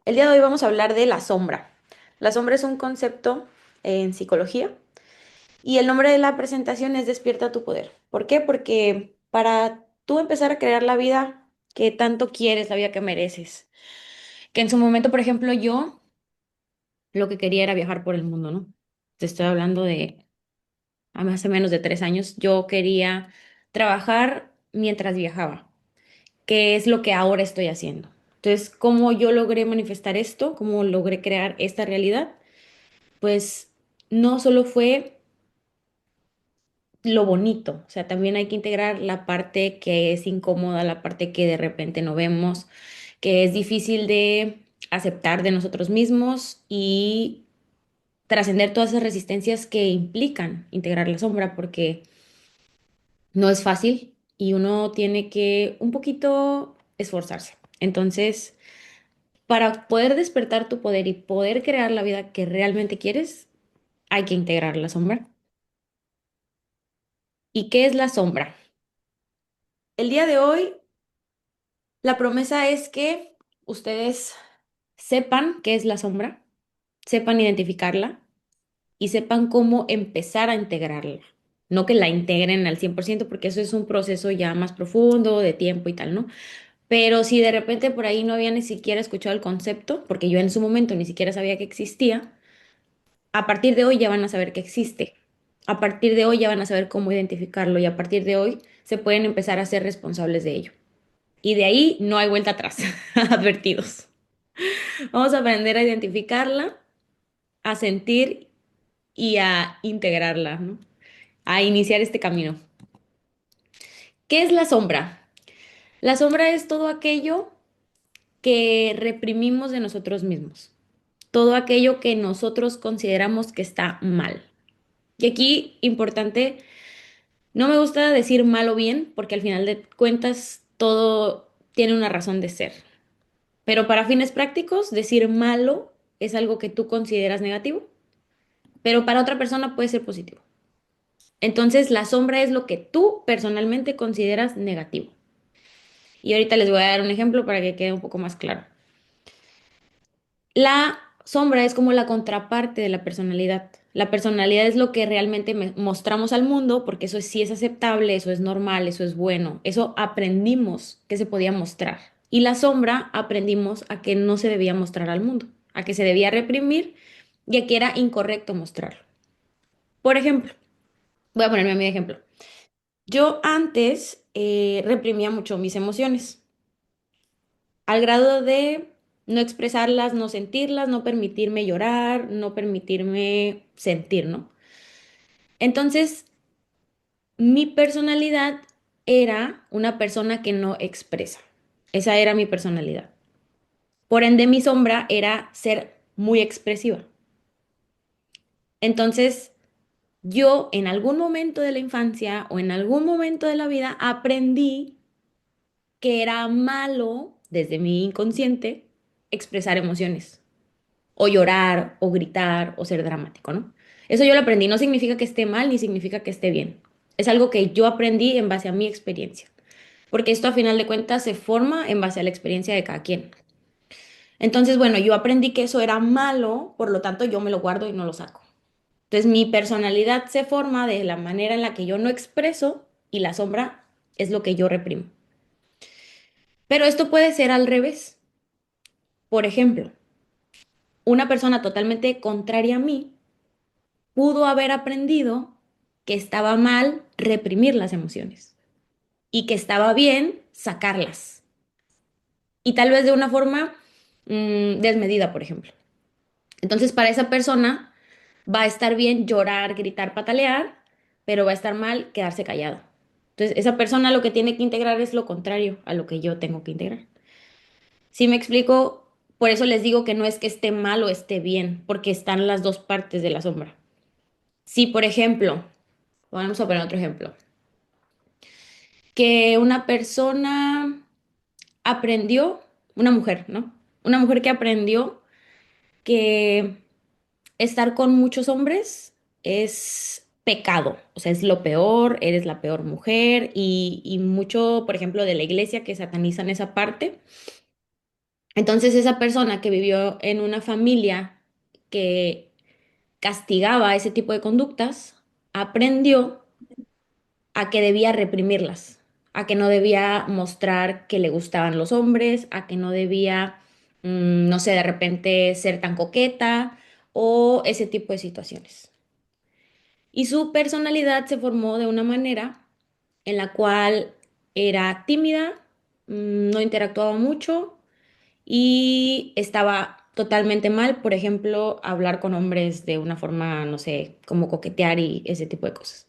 El día de hoy vamos a hablar de la sombra. La sombra es un concepto en psicología y el nombre de la presentación es Despierta tu poder. ¿Por qué? Porque para tú empezar a crear la vida que tanto quieres, la vida que mereces, que en su momento, por ejemplo, yo lo que quería era viajar por el mundo, ¿no? Te estoy hablando de a más o menos de 3 años. Yo quería trabajar mientras viajaba, que es lo que ahora estoy haciendo. Entonces, ¿cómo yo logré manifestar esto? ¿Cómo logré crear esta realidad? Pues no solo fue lo bonito, o sea, también hay que integrar la parte que es incómoda, la parte que de repente no vemos, que es difícil de aceptar de nosotros mismos y trascender todas esas resistencias que implican integrar la sombra, porque no es fácil y uno tiene que un poquito esforzarse. Entonces, para poder despertar tu poder y poder crear la vida que realmente quieres, hay que integrar la sombra. ¿Y qué es la sombra? El día de hoy, la promesa es que ustedes sepan qué es la sombra, sepan identificarla y sepan cómo empezar a integrarla. No que la integren al 100% porque eso es un proceso ya más profundo, de tiempo y tal, ¿no? Pero si de repente por ahí no había ni siquiera escuchado el concepto, porque yo en su momento ni siquiera sabía que existía, a partir de hoy ya van a saber que existe. A partir de hoy ya van a saber cómo identificarlo y a partir de hoy se pueden empezar a ser responsables de ello. Y de ahí no hay vuelta atrás, advertidos. Vamos a aprender a identificarla, a sentir y a integrarla, ¿no? A iniciar este camino. ¿Qué es la sombra? La sombra es todo aquello que reprimimos de nosotros mismos, todo aquello que nosotros consideramos que está mal. Y aquí, importante, no me gusta decir mal o bien, porque al final de cuentas todo tiene una razón de ser. Pero para fines prácticos, decir malo es algo que tú consideras negativo, pero para otra persona puede ser positivo. Entonces, la sombra es lo que tú personalmente consideras negativo. Y ahorita les voy a dar un ejemplo para que quede un poco más claro. La sombra es como la contraparte de la personalidad. La personalidad es lo que realmente mostramos al mundo, porque eso sí es aceptable, eso es normal, eso es bueno. Eso aprendimos que se podía mostrar. Y la sombra aprendimos a que no se debía mostrar al mundo, a que se debía reprimir y a que era incorrecto mostrarlo. Por ejemplo, voy a ponerme a mi ejemplo. Yo antes reprimía mucho mis emociones, al grado de no expresarlas, no sentirlas, no permitirme llorar, no permitirme sentir, ¿no? Entonces, mi personalidad era una persona que no expresa. Esa era mi personalidad. Por ende, mi sombra era ser muy expresiva. Entonces, yo en algún momento de la infancia o en algún momento de la vida aprendí que era malo, desde mi inconsciente, expresar emociones, o llorar, o gritar, o ser dramático, ¿no? Eso yo lo aprendí, no significa que esté mal ni significa que esté bien. Es algo que yo aprendí en base a mi experiencia, porque esto a final de cuentas se forma en base a la experiencia de cada quien. Entonces, bueno, yo aprendí que eso era malo, por lo tanto yo me lo guardo y no lo saco. Entonces, mi personalidad se forma de la manera en la que yo no expreso y la sombra es lo que yo reprimo. Pero esto puede ser al revés. Por ejemplo, una persona totalmente contraria a mí pudo haber aprendido que estaba mal reprimir las emociones y que estaba bien sacarlas. Y tal vez de una forma desmedida, por ejemplo. Entonces, para esa persona va a estar bien llorar, gritar, patalear, pero va a estar mal quedarse callado. Entonces, esa persona lo que tiene que integrar es lo contrario a lo que yo tengo que integrar. Si me explico, por eso les digo que no es que esté mal o esté bien, porque están las dos partes de la sombra. Si, por ejemplo, vamos a poner otro ejemplo, que una persona aprendió, una mujer, ¿no? Una mujer que aprendió que estar con muchos hombres es pecado, o sea, es lo peor, eres la peor mujer y mucho, por ejemplo, de la iglesia que satanizan esa parte. Entonces esa persona que vivió en una familia que castigaba ese tipo de conductas, aprendió a que debía reprimirlas, a que no debía mostrar que le gustaban los hombres, a que no debía, no sé, de repente ser tan coqueta o ese tipo de situaciones. Y su personalidad se formó de una manera en la cual era tímida, no interactuaba mucho y estaba totalmente mal, por ejemplo, hablar con hombres de una forma, no sé, como coquetear y ese tipo de cosas.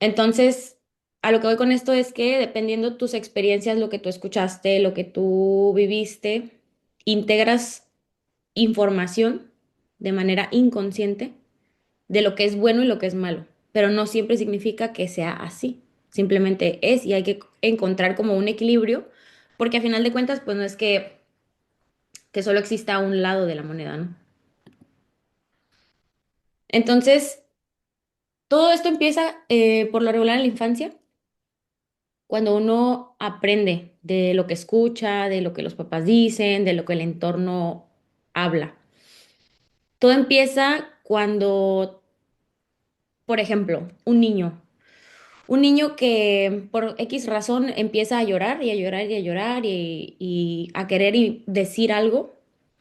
Entonces, a lo que voy con esto es que dependiendo tus experiencias, lo que tú escuchaste, lo que tú viviste, integras información de manera inconsciente de lo que es bueno y lo que es malo, pero no siempre significa que sea así, simplemente es y hay que encontrar como un equilibrio, porque a final de cuentas, pues no es que solo exista un lado de la moneda, ¿no? Entonces, todo esto empieza por lo regular en la infancia, cuando uno aprende de lo que escucha, de lo que los papás dicen, de lo que el entorno habla. Todo empieza cuando, por ejemplo, un niño que por X razón empieza a llorar y a llorar y a llorar y a querer decir algo,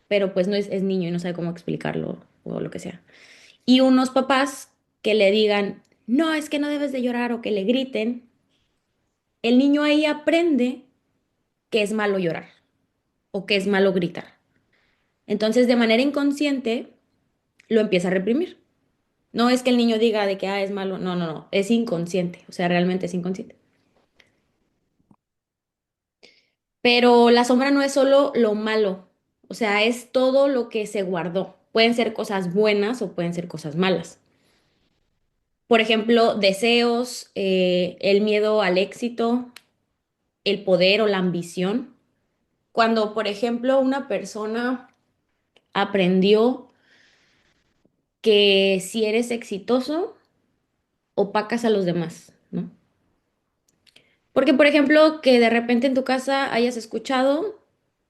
pero pues no es niño y no sabe cómo explicarlo o lo que sea. Y unos papás que le digan, no, es que no debes de llorar o que le griten, el niño ahí aprende que es malo llorar o que es malo gritar. Entonces, de manera inconsciente, lo empieza a reprimir. No es que el niño diga de que es malo, no, no, no, es inconsciente, o sea, realmente es inconsciente. Pero la sombra no es solo lo malo, o sea, es todo lo que se guardó. Pueden ser cosas buenas o pueden ser cosas malas. Por ejemplo, deseos, el miedo al éxito, el poder o la ambición. Cuando, por ejemplo, una persona aprendió que si eres exitoso, opacas a los demás, ¿no? Porque, por ejemplo, que de repente en tu casa hayas escuchado,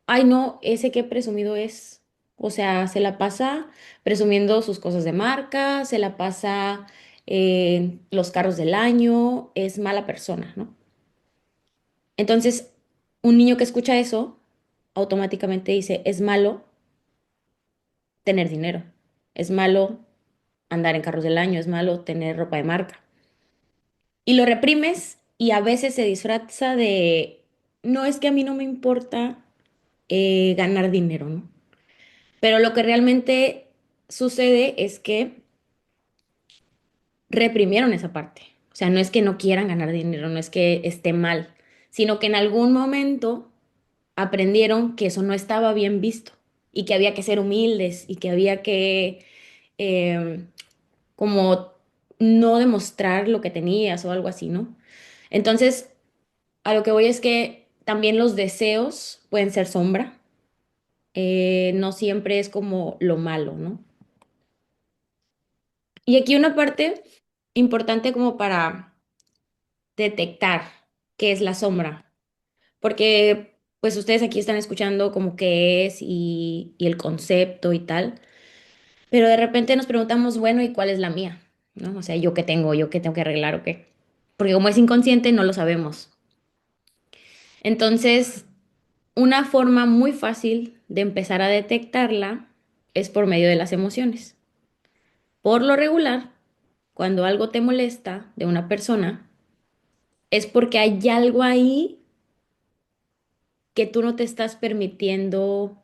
ay no, ese qué presumido es. O sea, se la pasa presumiendo sus cosas de marca, se la pasa los carros del año, es mala persona, ¿no? Entonces, un niño que escucha eso, automáticamente dice, es malo tener dinero, es malo andar en carros del año, es malo tener ropa de marca. Y lo reprimes y a veces se disfraza de, no es que a mí no me importa ganar dinero, ¿no? Pero lo que realmente sucede es que reprimieron esa parte. O sea, no es que no quieran ganar dinero, no es que esté mal, sino que en algún momento aprendieron que eso no estaba bien visto y que había que ser humildes y que había que eh, como no demostrar lo que tenías o algo así, ¿no? Entonces, a lo que voy es que también los deseos pueden ser sombra, no siempre es como lo malo, ¿no? Y aquí una parte importante como para detectar qué es la sombra, porque pues ustedes aquí están escuchando como qué es y el concepto y tal, pero de repente nos preguntamos, bueno, ¿y cuál es la mía? ¿No? O sea, yo qué tengo que arreglar o qué. Porque como es inconsciente, no lo sabemos. Entonces, una forma muy fácil de empezar a detectarla es por medio de las emociones. Por lo regular, cuando algo te molesta de una persona, es porque hay algo ahí que tú no te estás permitiendo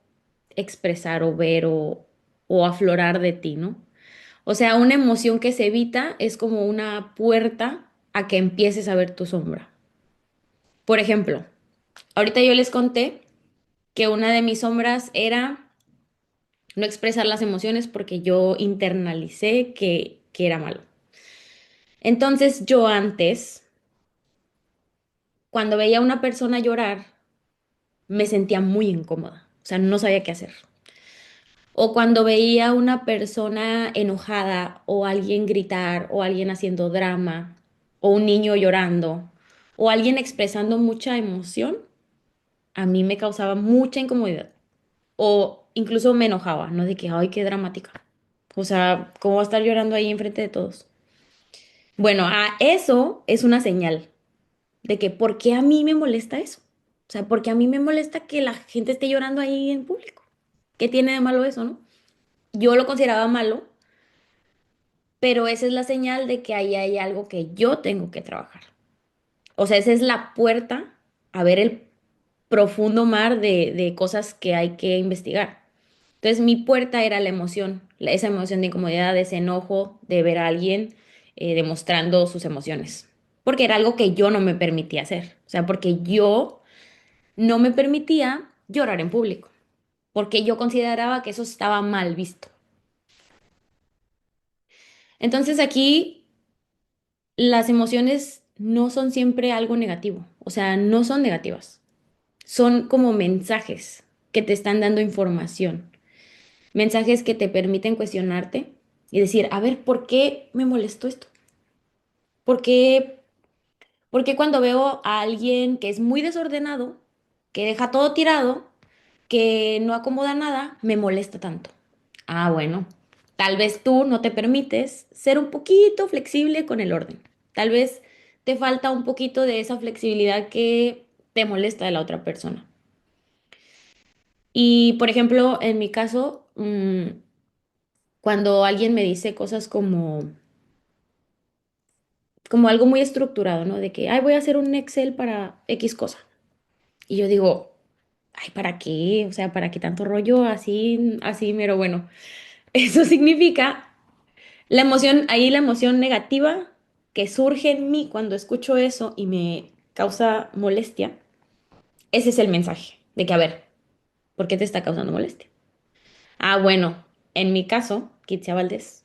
expresar o ver o aflorar de ti, ¿no? O sea, una emoción que se evita es como una puerta a que empieces a ver tu sombra. Por ejemplo, ahorita yo les conté que una de mis sombras era no expresar las emociones porque yo internalicé que era malo. Entonces yo antes, cuando veía a una persona llorar, me sentía muy incómoda, o sea, no sabía qué hacer. O cuando veía a una persona enojada o alguien gritar o alguien haciendo drama o un niño llorando o alguien expresando mucha emoción, a mí me causaba mucha incomodidad o incluso me enojaba, ¿no? De que, ay, qué dramática. O sea, ¿cómo va a estar llorando ahí enfrente de todos? Bueno, eso es una señal de que, ¿por qué a mí me molesta eso? O sea, ¿por qué a mí me molesta que la gente esté llorando ahí en público? ¿Qué tiene de malo eso, no? Yo lo consideraba malo, pero esa es la señal de que ahí hay algo que yo tengo que trabajar. O sea, esa es la puerta a ver el profundo mar de cosas que hay que investigar. Entonces, mi puerta era la emoción, esa emoción de incomodidad, de ese enojo de ver a alguien demostrando sus emociones. Porque era algo que yo no me permitía hacer. O sea, porque yo no me permitía llorar en público. Porque yo consideraba que eso estaba mal visto. Entonces, aquí las emociones no son siempre algo negativo. O sea, no son negativas. Son como mensajes que te están dando información. Mensajes que te permiten cuestionarte y decir, a ver, ¿por qué me molestó esto? ¿Por qué, por qué cuando veo a alguien que es muy desordenado, que deja todo tirado, que no acomoda nada, me molesta tanto? Ah, bueno, tal vez tú no te permites ser un poquito flexible con el orden. Tal vez te falta un poquito de esa flexibilidad que te molesta de la otra persona. Y, por ejemplo, en mi caso, cuando alguien me dice cosas como algo muy estructurado, ¿no? De que, ay, voy a hacer un Excel para X cosa. Y yo digo, ay, ¿para qué? O sea, ¿para qué tanto rollo así, así, pero bueno, eso significa la emoción, ahí la emoción negativa que surge en mí cuando escucho eso y me causa molestia, ese es el mensaje de que, a ver, ¿por qué te está causando molestia? Ah, bueno, en mi caso, Kitsia Valdés,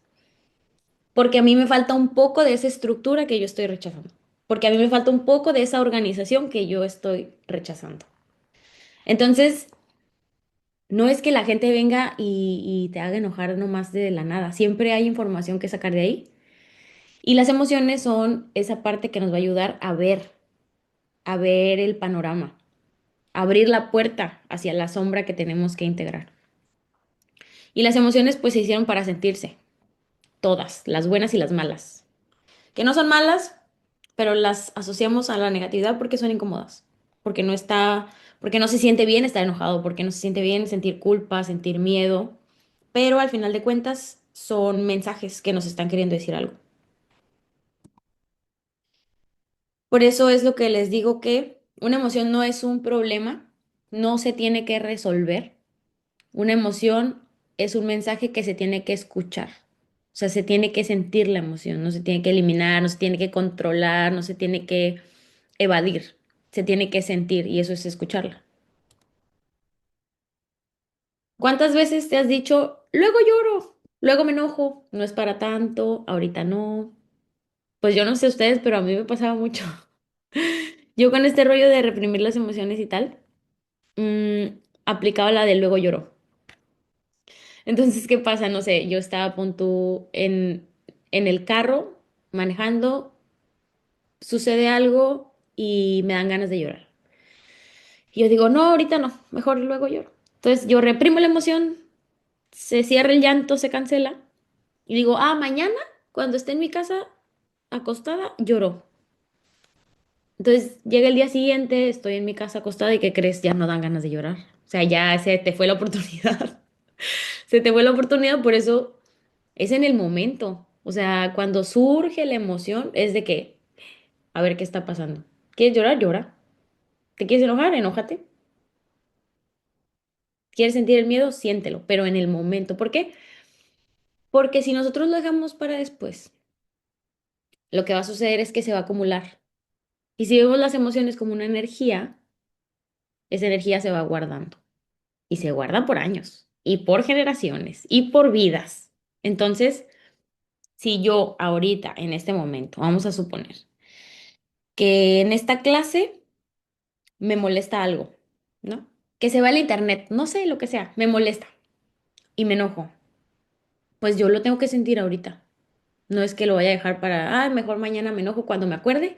porque a mí me falta un poco de esa estructura que yo estoy rechazando, porque a mí me falta un poco de esa organización que yo estoy rechazando. Entonces, no es que la gente venga y te haga enojar nomás de la nada, siempre hay información que sacar de ahí. Y las emociones son esa parte que nos va a ayudar a ver el panorama, a abrir la puerta hacia la sombra que tenemos que integrar. Y las emociones pues se hicieron para sentirse, todas, las buenas y las malas. Que no son malas, pero las asociamos a la negatividad porque son incómodas, porque no está, porque no se siente bien estar enojado, porque no se siente bien sentir culpa, sentir miedo, pero al final de cuentas son mensajes que nos están queriendo decir algo. Por eso es lo que les digo que una emoción no es un problema, no se tiene que resolver. Una emoción es un mensaje que se tiene que escuchar. O sea, se tiene que sentir la emoción, no se tiene que eliminar, no se tiene que controlar, no se tiene que evadir, se tiene que sentir y eso es escucharla. ¿Cuántas veces te has dicho, luego lloro, luego me enojo, no es para tanto, ahorita no? Pues yo no sé ustedes, pero a mí me pasaba mucho. Yo con este rollo de reprimir las emociones y tal, aplicaba la de luego lloro. Entonces, ¿qué pasa? No sé, yo estaba a punto en el carro manejando, sucede algo y me dan ganas de llorar. Y yo digo, no, ahorita no, mejor luego lloro. Entonces yo reprimo la emoción, se cierra el llanto, se cancela y digo, ah, mañana cuando esté en mi casa acostada, lloro. Entonces llega el día siguiente, estoy en mi casa acostada y ¿qué crees? Ya no dan ganas de llorar. O sea, ya se te fue la oportunidad. Se te fue la oportunidad, por eso es en el momento. O sea, cuando surge la emoción es de que, a ver qué está pasando. ¿Quieres llorar? Llora. ¿Te quieres enojar? Enójate. ¿Quieres sentir el miedo? Siéntelo, pero en el momento. ¿Por qué? Porque si nosotros lo dejamos para después, lo que va a suceder es que se va a acumular. Y si vemos las emociones como una energía, esa energía se va guardando. Y se guarda por años, y por generaciones, y por vidas. Entonces, si yo ahorita, en este momento, vamos a suponer que en esta clase me molesta algo, ¿no? Que se va el internet, no sé, lo que sea, me molesta y me enojo. Pues yo lo tengo que sentir ahorita. No es que lo vaya a dejar para, ah, mejor mañana me enojo cuando me acuerde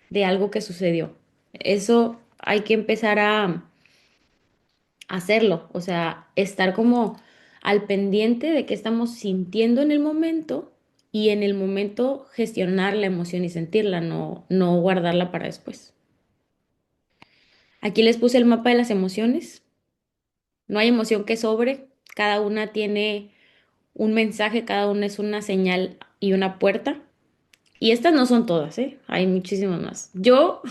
de algo que sucedió. Eso hay que empezar a, hacerlo, o sea, estar como al pendiente de qué estamos sintiendo en el momento y en el momento gestionar la emoción y sentirla, no guardarla para después. Aquí les puse el mapa de las emociones. No hay emoción que sobre, cada una tiene un mensaje, cada una es una señal y una puerta. Y estas no son todas, ¿eh? Hay muchísimas más. Yo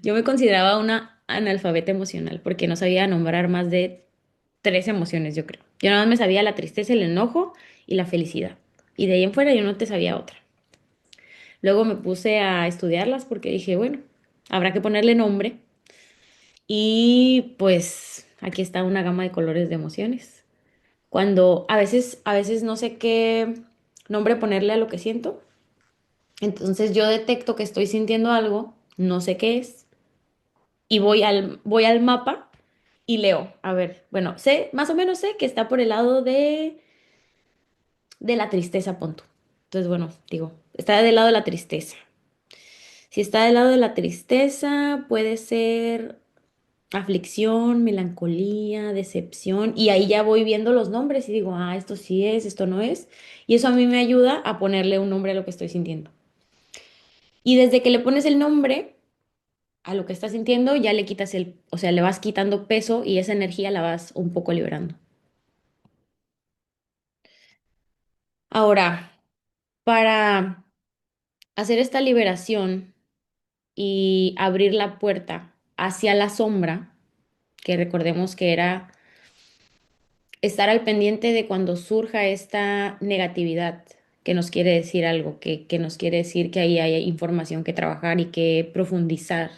me consideraba una analfabeta emocional porque no sabía nombrar más de tres emociones, yo creo. Yo nada más me sabía la tristeza, el enojo y la felicidad. Y de ahí en fuera yo no te sabía otra. Luego me puse a estudiarlas porque dije, bueno, habrá que ponerle nombre. Y pues aquí está una gama de colores de emociones. Cuando a veces no sé qué nombre ponerle a lo que siento. Entonces yo detecto que estoy sintiendo algo, no sé qué es, y voy al mapa y leo. A ver, bueno, más o menos sé que está por el lado de la tristeza, punto. Entonces, bueno, digo, está del lado de la tristeza. Si está del lado de la tristeza, puede ser aflicción, melancolía, decepción, y ahí ya voy viendo los nombres y digo, ah, esto sí es, esto no es. Y eso a mí me ayuda a ponerle un nombre a lo que estoy sintiendo. Y desde que le pones el nombre a lo que estás sintiendo, ya le quitas o sea, le vas quitando peso y esa energía la vas un poco liberando. Ahora, para hacer esta liberación y abrir la puerta hacia la sombra, que recordemos que era estar al pendiente de cuando surja esta negatividad que nos quiere decir algo, que nos quiere decir que ahí hay información que trabajar y que profundizar.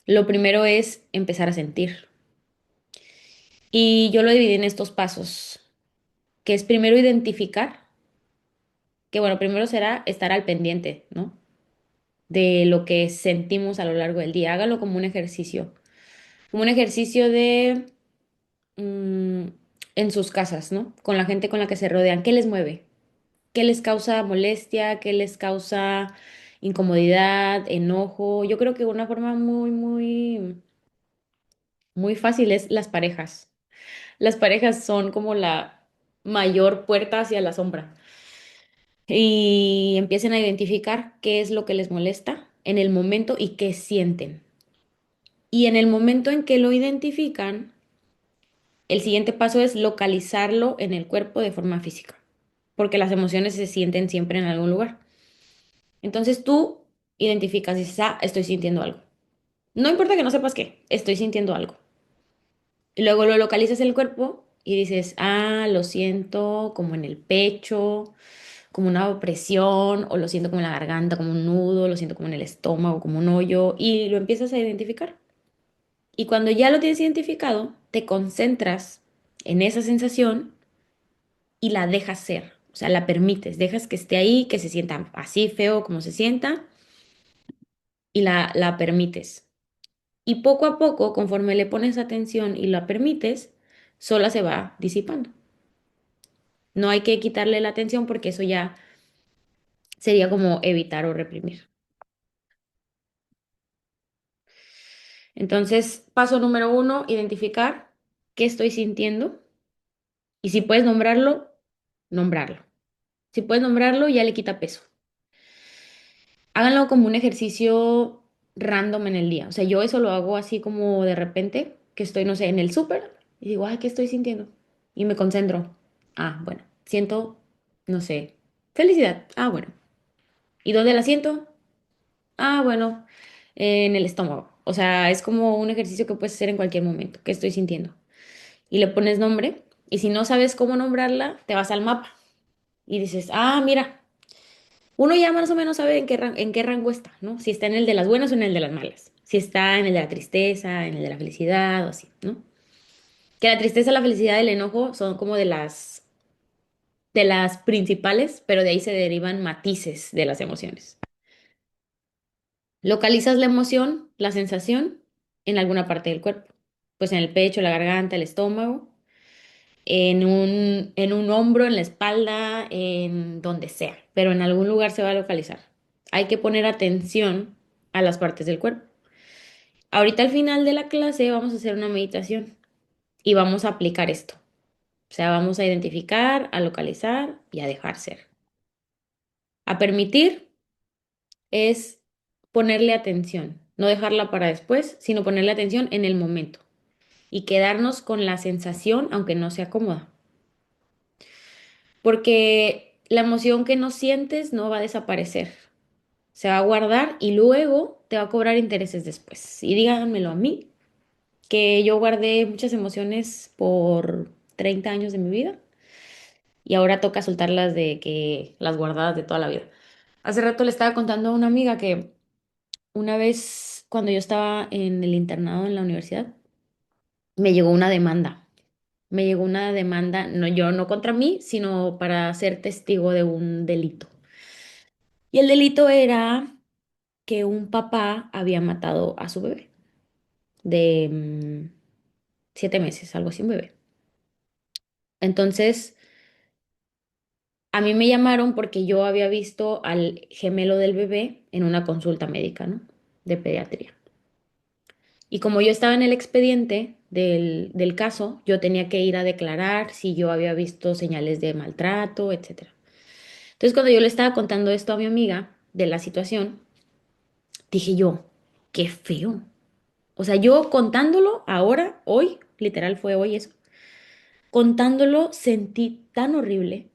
Lo primero es empezar a sentir. Y yo lo dividí en estos pasos, que es primero identificar, que bueno, primero será estar al pendiente, ¿no? De lo que sentimos a lo largo del día. Hágalo como un ejercicio de mm, en sus casas, ¿no? Con la gente con la que se rodean. ¿Qué les mueve? ¿Qué les causa molestia? ¿Qué les causa incomodidad, enojo? Yo creo que una forma muy fácil es las parejas. Las parejas son como la mayor puerta hacia la sombra. Y empiecen a identificar qué es lo que les molesta en el momento y qué sienten. Y en el momento en que lo identifican, el siguiente paso es localizarlo en el cuerpo de forma física, porque las emociones se sienten siempre en algún lugar. Entonces tú identificas, dices, ah, estoy sintiendo algo. No importa que no sepas qué, estoy sintiendo algo. Y luego lo localizas en el cuerpo y dices, ah, lo siento como en el pecho, como una opresión, o lo siento como en la garganta, como un nudo, lo siento como en el estómago, como un hoyo, y lo empiezas a identificar. Y cuando ya lo tienes identificado, te concentras en esa sensación y la dejas ser, o sea, la permites, dejas que esté ahí, que se sienta así feo como se sienta, y la permites. Y poco a poco, conforme le pones atención y la permites, sola se va disipando. No hay que quitarle la atención porque eso ya sería como evitar o reprimir. Entonces, paso número uno, identificar qué estoy sintiendo y si puedes nombrarlo, nombrarlo. Si puedes nombrarlo, ya le quita peso. Háganlo como un ejercicio random en el día. O sea, yo eso lo hago así como de repente, que estoy, no sé, en el súper y digo, ay, ¿qué estoy sintiendo? Y me concentro. Ah, bueno, siento, no sé, felicidad. Ah, bueno. ¿Y dónde la siento? Ah, bueno, en el estómago. O sea, es como un ejercicio que puedes hacer en cualquier momento. ¿Qué estoy sintiendo? Y le pones nombre. Y si no sabes cómo nombrarla, te vas al mapa y dices, ah, mira, uno ya más o menos sabe en qué rango está, ¿no? Si está en el de las buenas o en el de las malas. Si está en el de la tristeza, en el de la felicidad o así, ¿no? Que la tristeza, la felicidad y el enojo son como de las principales, pero de ahí se derivan matices de las emociones. Localizas la emoción, la sensación en alguna parte del cuerpo, pues en el pecho, la garganta, el estómago, en un hombro, en la espalda, en donde sea, pero en algún lugar se va a localizar. Hay que poner atención a las partes del cuerpo. Ahorita al final de la clase vamos a hacer una meditación y vamos a aplicar esto. O sea, vamos a identificar, a localizar y a dejar ser. A permitir es ponerle atención, no dejarla para después, sino ponerle atención en el momento y quedarnos con la sensación, aunque no sea cómoda. Porque la emoción que no sientes no va a desaparecer, se va a guardar y luego te va a cobrar intereses después. Y díganmelo a mí, que yo guardé muchas emociones por 30 años de mi vida y ahora toca soltarlas de que las guardadas de toda la vida. Hace rato le estaba contando a una amiga que una vez cuando yo estaba en el internado en la universidad, me llegó una demanda. Me llegó una demanda, no yo no contra mí, sino para ser testigo de un delito. Y el delito era que un papá había matado a su bebé de 7 meses, algo así, un bebé. Entonces, a mí me llamaron porque yo había visto al gemelo del bebé en una consulta médica, ¿no? De pediatría. Y como yo estaba en el expediente del caso, yo tenía que ir a declarar si yo había visto señales de maltrato, etcétera. Entonces, cuando yo le estaba contando esto a mi amiga de la situación, dije yo, qué feo. O sea, yo contándolo ahora, hoy, literal fue hoy eso, contándolo sentí tan horrible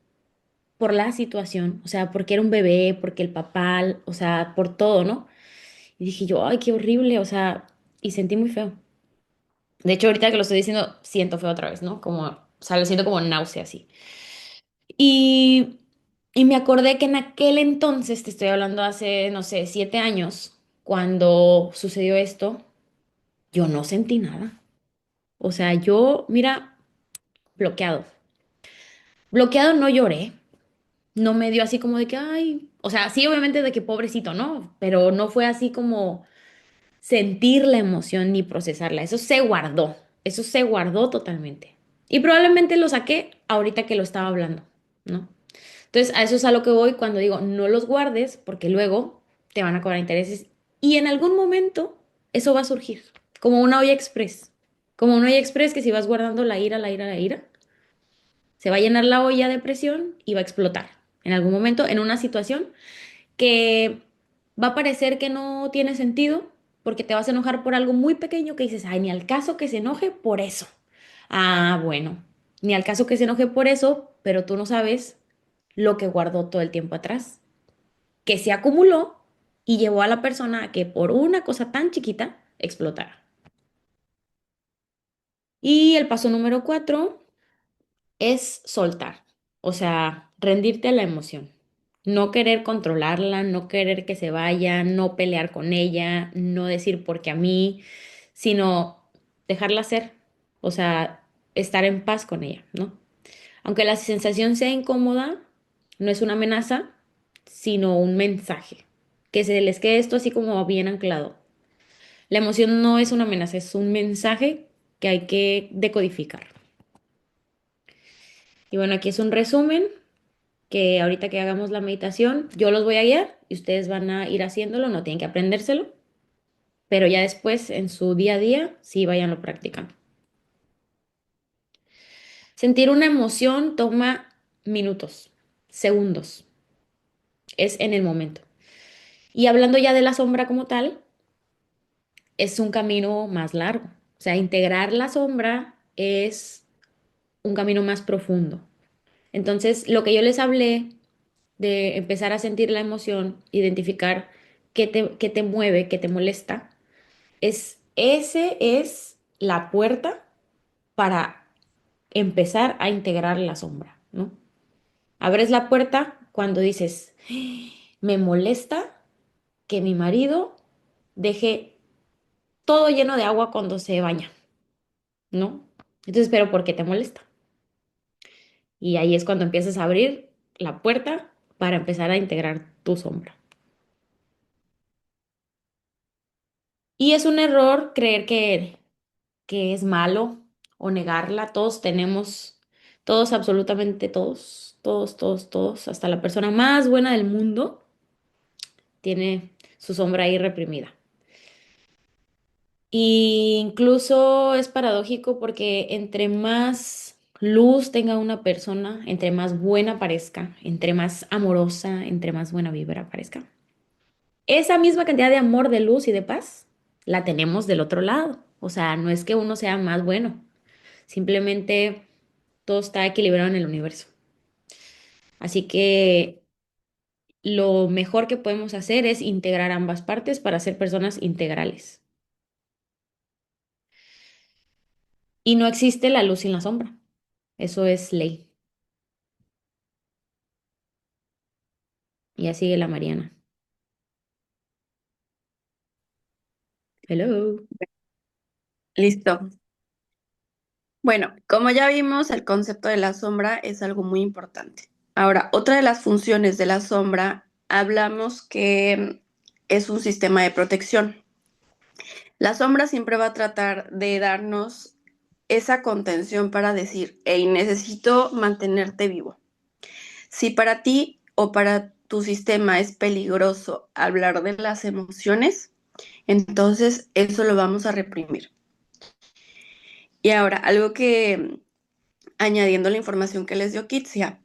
por la situación, o sea, porque era un bebé, porque el papá, o sea, por todo, ¿no? Y dije yo, ay, qué horrible, o sea, y sentí muy feo. De hecho, ahorita que lo estoy diciendo, siento feo otra vez, ¿no? Como, o sea, lo siento como náusea así. Y, y me acordé que en aquel entonces, te estoy hablando hace, no sé, 7 años, cuando sucedió esto, yo no sentí nada. O sea, yo, mira, bloqueado. Bloqueado no lloré, no me dio así como de que, ay, o sea, sí, obviamente de que pobrecito, ¿no? Pero no fue así como sentir la emoción ni procesarla. Eso se guardó totalmente. Y probablemente lo saqué ahorita que lo estaba hablando, ¿no? Entonces, a eso es a lo que voy cuando digo, no los guardes porque luego te van a cobrar intereses y en algún momento eso va a surgir, como una olla express. Como una olla express que si vas guardando la ira, la ira, la ira, se va a llenar la olla de presión y va a explotar en algún momento en una situación que va a parecer que no tiene sentido porque te vas a enojar por algo muy pequeño que dices, ay, ni al caso que se enoje por eso. Ah, bueno, ni al caso que se enoje por eso, pero tú no sabes lo que guardó todo el tiempo atrás, que se acumuló y llevó a la persona a que por una cosa tan chiquita explotara. Y el paso número 4 es soltar, o sea, rendirte a la emoción. No querer controlarla, no querer que se vaya, no pelear con ella, no decir porque a mí, sino dejarla ser, o sea, estar en paz con ella, ¿no? Aunque la sensación sea incómoda, no es una amenaza, sino un mensaje. Que se les quede esto así como bien anclado. La emoción no es una amenaza, es un mensaje que hay que decodificar. Y bueno, aquí es un resumen que ahorita que hagamos la meditación, yo los voy a guiar y ustedes van a ir haciéndolo, no tienen que aprendérselo, pero ya después en su día a día sí vayanlo practicando. Sentir una emoción toma minutos, segundos, es en el momento. Y hablando ya de la sombra como tal, es un camino más largo. O sea, integrar la sombra es un camino más profundo. Entonces, lo que yo les hablé de empezar a sentir la emoción, identificar qué te mueve, qué te molesta, ese es la puerta para empezar a integrar la sombra, ¿no? Abres la puerta cuando dices, me molesta que mi marido deje todo lleno de agua cuando se baña, ¿no? Entonces, pero ¿por qué te molesta? Y ahí es cuando empiezas a abrir la puerta para empezar a integrar tu sombra. Y es un error creer que es malo o negarla. Todos tenemos, todos, absolutamente todos, todos, todos, todos, hasta la persona más buena del mundo tiene su sombra ahí reprimida. Y incluso es paradójico porque entre más luz tenga una persona, entre más buena parezca, entre más amorosa, entre más buena vibra parezca, esa misma cantidad de amor, de luz y de paz la tenemos del otro lado. O sea, no es que uno sea más bueno, simplemente todo está equilibrado en el universo. Así que lo mejor que podemos hacer es integrar ambas partes para ser personas integrales. Y no existe la luz sin la sombra. Eso es ley. Y ya sigue la Mariana. Hello. Listo. Bueno, como ya vimos, el concepto de la sombra es algo muy importante. Ahora, otra de las funciones de la sombra, hablamos que es un sistema de protección. La sombra siempre va a tratar de darnos esa contención para decir, hey, necesito mantenerte vivo. Si para ti o para tu sistema es peligroso hablar de las emociones, entonces eso lo vamos a reprimir. Y ahora, algo que añadiendo la información que les dio Kitsia.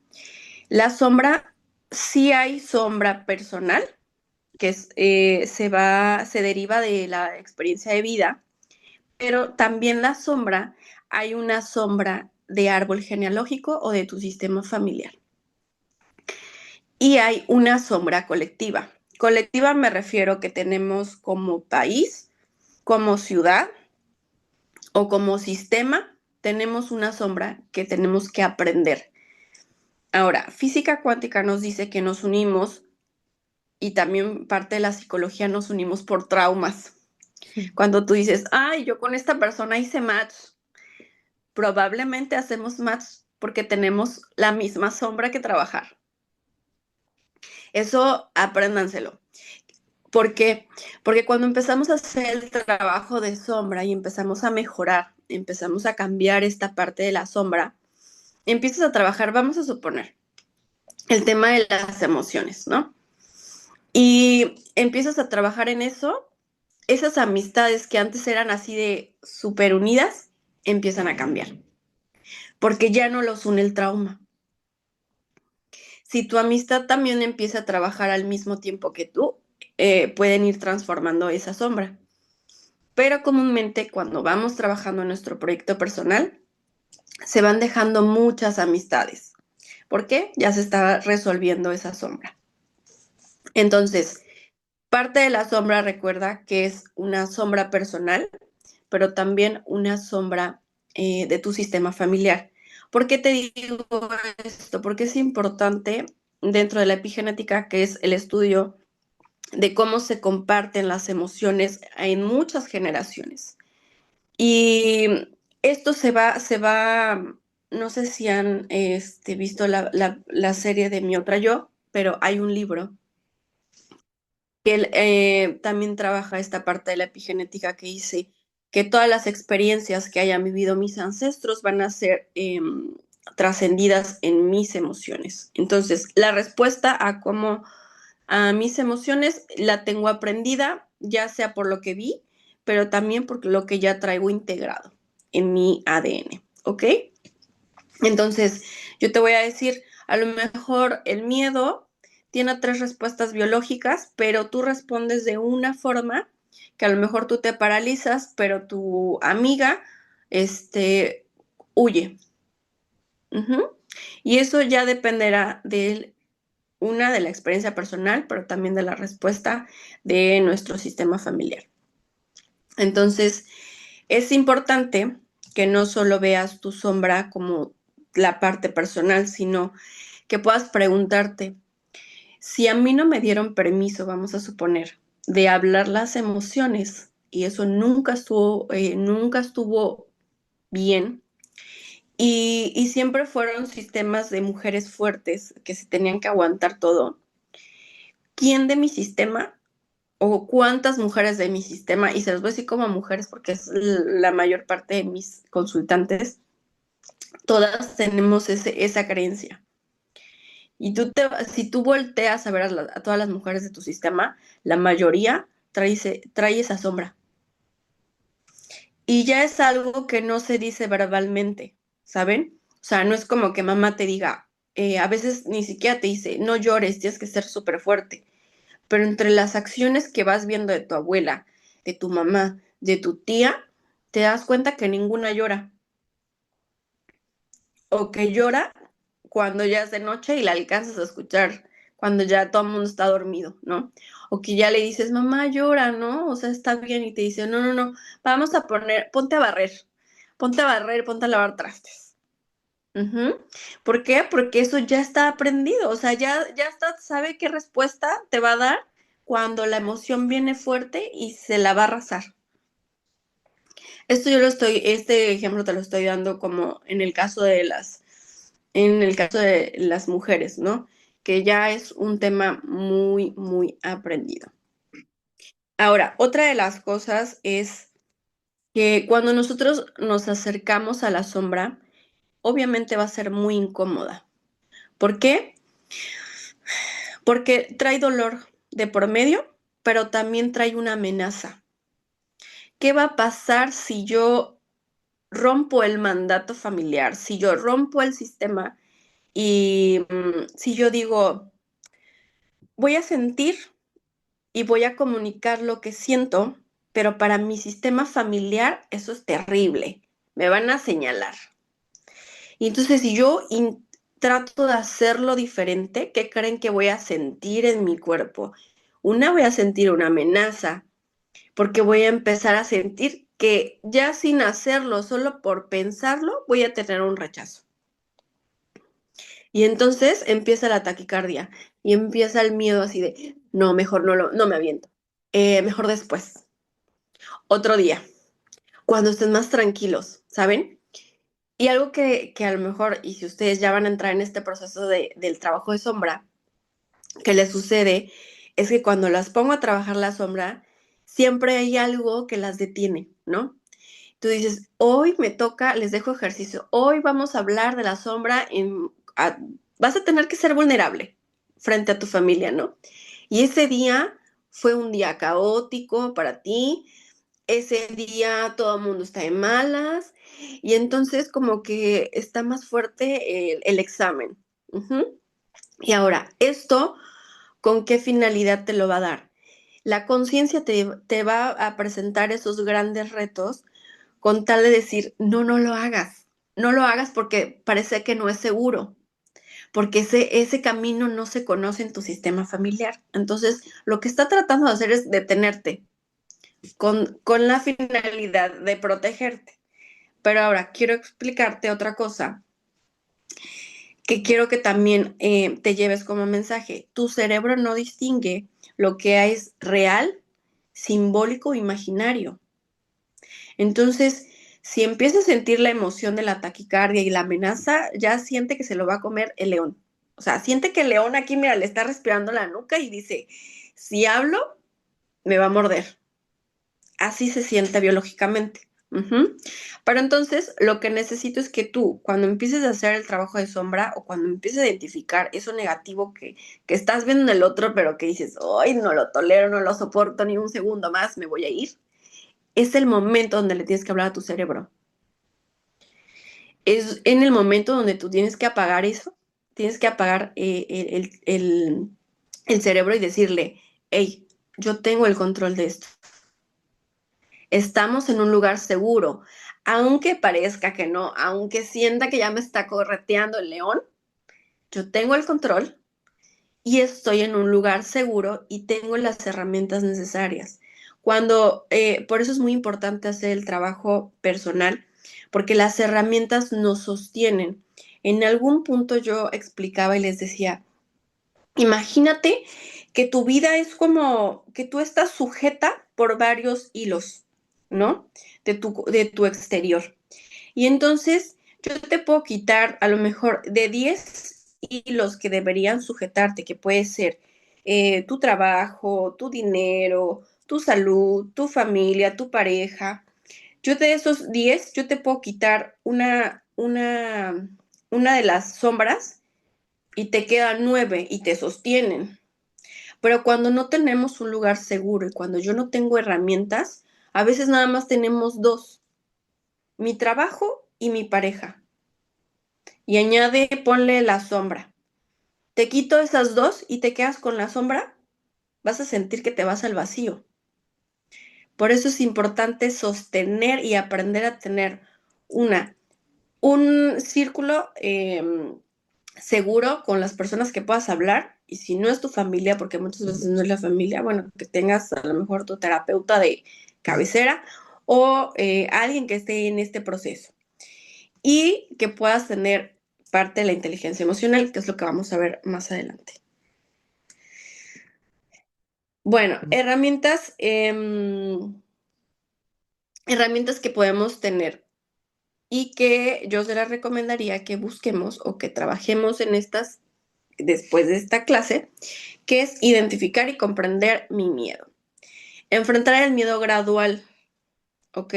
La sombra, sí hay sombra personal, que se deriva de la experiencia de vida, pero también la sombra, hay una sombra de árbol genealógico o de tu sistema familiar. Y hay una sombra colectiva. Colectiva me refiero que tenemos como país, como ciudad o como sistema, tenemos una sombra que tenemos que aprender. Ahora, física cuántica nos dice que nos unimos y también parte de la psicología nos unimos por traumas. Cuando tú dices, ay, yo con esta persona hice match, probablemente hacemos match porque tenemos la misma sombra que trabajar. Eso apréndanselo. ¿Por qué? Porque cuando empezamos a hacer el trabajo de sombra y empezamos a mejorar, empezamos a cambiar esta parte de la sombra, empiezas a trabajar, vamos a suponer, el tema de las emociones, ¿no? Y empiezas a trabajar en eso, esas amistades que antes eran así de súper unidas, empiezan a cambiar, porque ya no los une el trauma. Si tu amistad también empieza a trabajar al mismo tiempo que tú, pueden ir transformando esa sombra. Pero comúnmente cuando vamos trabajando en nuestro proyecto personal, se van dejando muchas amistades. ¿Por qué? Ya se está resolviendo esa sombra. Entonces, parte de la sombra recuerda que es una sombra personal, pero también una sombra de tu sistema familiar. ¿Por qué te digo esto? Porque es importante dentro de la epigenética, que es el estudio de cómo se comparten las emociones en muchas generaciones. Y esto no sé si han visto la serie de Mi Otra Yo, pero hay un libro que él también trabaja esta parte de la epigenética que dice que todas las experiencias que hayan vivido mis ancestros van a ser trascendidas en mis emociones. Entonces, la respuesta a cómo a mis emociones la tengo aprendida, ya sea por lo que vi, pero también por lo que ya traigo integrado en mi ADN, ¿ok? Entonces, yo te voy a decir, a lo mejor el miedo tiene tres respuestas biológicas, pero tú respondes de una forma que a lo mejor tú te paralizas, pero tu amiga, huye. Ujú. Y eso ya dependerá de una de la experiencia personal, pero también de la respuesta de nuestro sistema familiar. Entonces, es importante que no solo veas tu sombra como la parte personal, sino que puedas preguntarte, si a mí no me dieron permiso, vamos a suponer, de hablar las emociones, y eso nunca estuvo bien, y siempre fueron sistemas de mujeres fuertes que se tenían que aguantar todo, ¿quién de mi sistema o cuántas mujeres de mi sistema, y se los voy a decir como mujeres porque es la mayor parte de mis consultantes, todas tenemos esa creencia? Y si tú volteas a ver a todas las mujeres de tu sistema, la mayoría trae esa sombra. Y ya es algo que no se dice verbalmente, ¿saben? O sea, no es como que mamá te diga, a veces ni siquiera te dice, no llores, tienes que ser súper fuerte. Pero entre las acciones que vas viendo de tu abuela, de tu mamá, de tu tía, te das cuenta que ninguna llora. O que llora cuando ya es de noche y la alcanzas a escuchar cuando ya todo el mundo está dormido, ¿no? O que ya le dices, mamá llora, ¿no? O sea, está bien y te dice, no, no, no, vamos a poner, ponte a barrer, ponte a lavar trastes. Ujú. ¿Por qué? Porque eso ya está aprendido, o sea, ya está, sabe qué respuesta te va a dar cuando la emoción viene fuerte y se la va a arrasar. Este ejemplo te lo estoy dando como en el caso de las mujeres, ¿no? Que ya es un tema muy, muy aprendido. Ahora, otra de las cosas es que cuando nosotros nos acercamos a la sombra, obviamente va a ser muy incómoda. ¿Por qué? Porque trae dolor de por medio, pero también trae una amenaza. ¿Qué va a pasar si yo rompo el mandato familiar, si yo rompo el sistema y si yo digo, voy a sentir y voy a comunicar lo que siento, pero para mi sistema familiar eso es terrible, me van a señalar. Y entonces si trato de hacerlo diferente, ¿qué creen que voy a sentir en mi cuerpo? Una, voy a sentir una amenaza, porque voy a empezar a sentir que ya sin hacerlo, solo por pensarlo, voy a tener un rechazo. Y entonces empieza la taquicardia y empieza el miedo así de, no, mejor no me aviento. Mejor después, otro día, cuando estén más tranquilos, ¿saben? Y algo que a lo mejor, y si ustedes ya van a entrar en este proceso del trabajo de sombra, que les sucede, es que cuando las pongo a trabajar la sombra, siempre hay algo que las detiene, ¿no? Tú dices, hoy me toca, les dejo ejercicio, hoy vamos a hablar de la sombra, vas a tener que ser vulnerable frente a tu familia, ¿no? Y ese día fue un día caótico para ti, ese día todo el mundo está de malas y entonces como que está más fuerte el examen. Ujú. Y ahora, ¿esto con qué finalidad te lo va a dar? La conciencia te va a presentar esos grandes retos con tal de decir, no, no lo hagas porque parece que no es seguro, porque ese camino no se conoce en tu sistema familiar. Entonces, lo que está tratando de hacer es detenerte con la finalidad de protegerte. Pero ahora quiero explicarte otra cosa que quiero que también te lleves como mensaje. Tu cerebro no distingue lo que es real, simbólico o imaginario. Entonces, si empieza a sentir la emoción de la taquicardia y la amenaza, ya siente que se lo va a comer el león. O sea, siente que el león aquí, mira, le está respirando la nuca y dice, si hablo, me va a morder. Así se siente biológicamente. Ujú. Pero entonces, lo que necesito es que tú, cuando empieces a hacer el trabajo de sombra o cuando empieces a identificar eso negativo que estás viendo en el otro, pero que dices, ay, no lo tolero, no lo soporto ni un segundo más, me voy a ir, es el momento donde le tienes que hablar a tu cerebro. Es en el momento donde tú tienes que apagar eso, tienes que apagar el cerebro y decirle, hey, yo tengo el control de esto. Estamos en un lugar seguro. Aunque parezca que no, aunque sienta que ya me está correteando el león, yo tengo el control y estoy en un lugar seguro y tengo las herramientas necesarias. Por eso es muy importante hacer el trabajo personal, porque las herramientas nos sostienen. En algún punto yo explicaba y les decía, imagínate que tu vida es como que tú estás sujeta por varios hilos, ¿no? De tu exterior. Y entonces yo te puedo quitar a lo mejor de 10 hilos que deberían sujetarte, que puede ser tu trabajo, tu dinero, tu salud, tu familia, tu pareja. Yo de esos 10 yo te puedo quitar una de las sombras y te quedan 9 y te sostienen. Pero cuando no tenemos un lugar seguro y cuando yo no tengo herramientas, a veces nada más tenemos dos. mi trabajo y mi pareja. Y añade, ponle la sombra. Te quito esas dos y te quedas con la sombra, vas a sentir que te vas al vacío. Por eso es importante sostener y aprender a tener una, un círculo seguro con las personas que puedas hablar. Y si no es tu familia, porque muchas veces no es la familia, bueno, que tengas a lo mejor tu terapeuta de cabecera o alguien que esté en este proceso. Y que puedas tener parte de la inteligencia emocional, que es lo que vamos a ver más adelante. Bueno, herramientas que podemos tener y que yo se las recomendaría que busquemos o que trabajemos en estas después de esta clase, que es identificar y comprender mi miedo. Enfrentar el miedo gradual, ¿ok?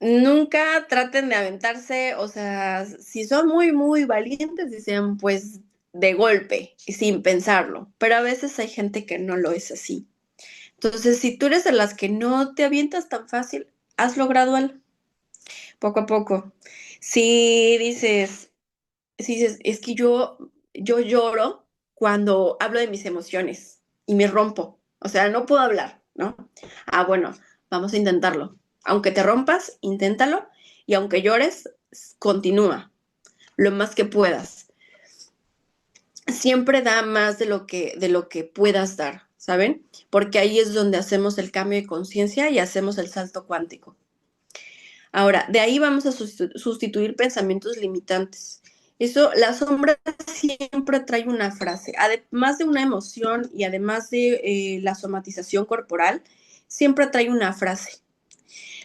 Nunca traten de aventarse, o sea, si son muy, muy valientes, dicen pues de golpe, sin pensarlo, pero a veces hay gente que no lo es así. Entonces, si tú eres de las que no te avientas tan fácil, hazlo gradual, poco a poco. Si dices, si dices, es que yo lloro cuando hablo de mis emociones y me rompo, o sea, no puedo hablar, ¿no? Ah, bueno, vamos a intentarlo. Aunque te rompas, inténtalo y aunque llores, continúa lo más que puedas. Siempre da más de lo que puedas dar, ¿saben? Porque ahí es donde hacemos el cambio de conciencia y hacemos el salto cuántico. Ahora, de ahí vamos a sustituir pensamientos limitantes. Eso, la sombra siempre trae una frase, además de una emoción y además de la somatización corporal, siempre trae una frase.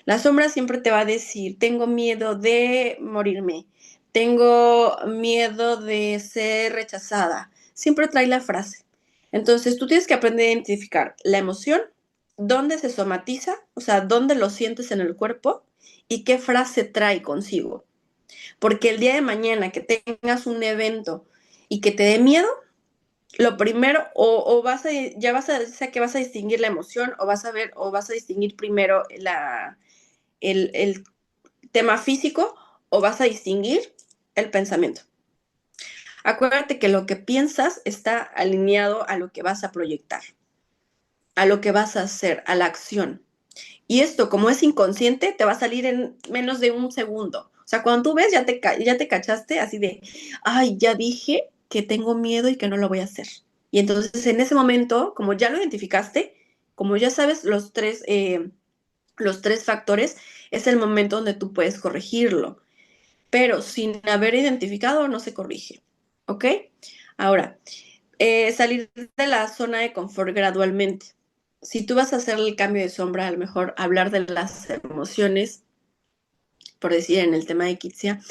La sombra siempre te va a decir, tengo miedo de morirme, tengo miedo de ser rechazada. Siempre trae la frase. Entonces, tú tienes que aprender a identificar la emoción, dónde se somatiza, o sea, dónde lo sientes en el cuerpo y qué frase trae consigo. Porque el día de mañana que tengas un evento y que te dé miedo, lo primero, o vas a, ya vas a, sea que vas a distinguir la emoción, o vas a ver, o vas a distinguir primero el tema físico, o vas a distinguir el pensamiento. Acuérdate que lo que piensas está alineado a lo que vas a proyectar, a lo que vas a hacer, a la acción. Y esto, como es inconsciente, te va a salir en menos de un segundo. O sea, cuando tú ves, ya te cachaste así de, ay, ya dije que tengo miedo y que no lo voy a hacer. Y entonces en ese momento, como ya lo identificaste, como ya sabes los tres factores, es el momento donde tú puedes corregirlo. Pero sin haber identificado no se corrige. ¿Ok? Ahora, salir de la zona de confort gradualmente. Si tú vas a hacer el cambio de sombra, a lo mejor hablar de las emociones, por decir en el tema de Kitsia,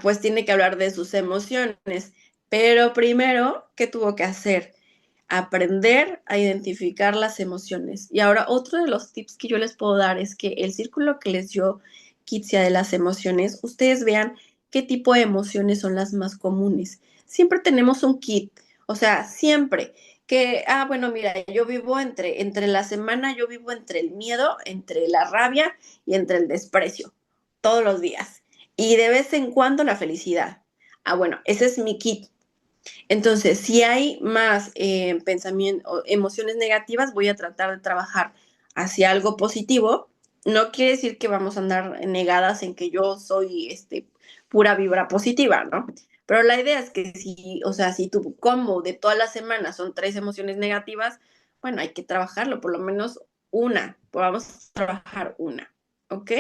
pues tiene que hablar de sus emociones, pero primero, ¿qué tuvo que hacer? Aprender a identificar las emociones. Y ahora otro de los tips que yo les puedo dar es que el círculo que les dio Kitsia de las emociones, ustedes vean qué tipo de emociones son las más comunes. Siempre tenemos un kit, o sea, siempre que, bueno, mira, yo vivo entre la semana, yo vivo entre el miedo, entre la rabia y entre el desprecio, todos los días. Y de vez en cuando la felicidad. Bueno, ese es mi kit. Entonces, si hay más pensamiento, emociones negativas, voy a tratar de trabajar hacia algo positivo. No quiere decir que vamos a andar negadas en que yo soy pura vibra positiva, ¿no? Pero la idea es que si, o sea, si tu combo de todas las semanas son 3 emociones negativas, bueno, hay que trabajarlo, por lo menos una, vamos a trabajar una, ¿ok?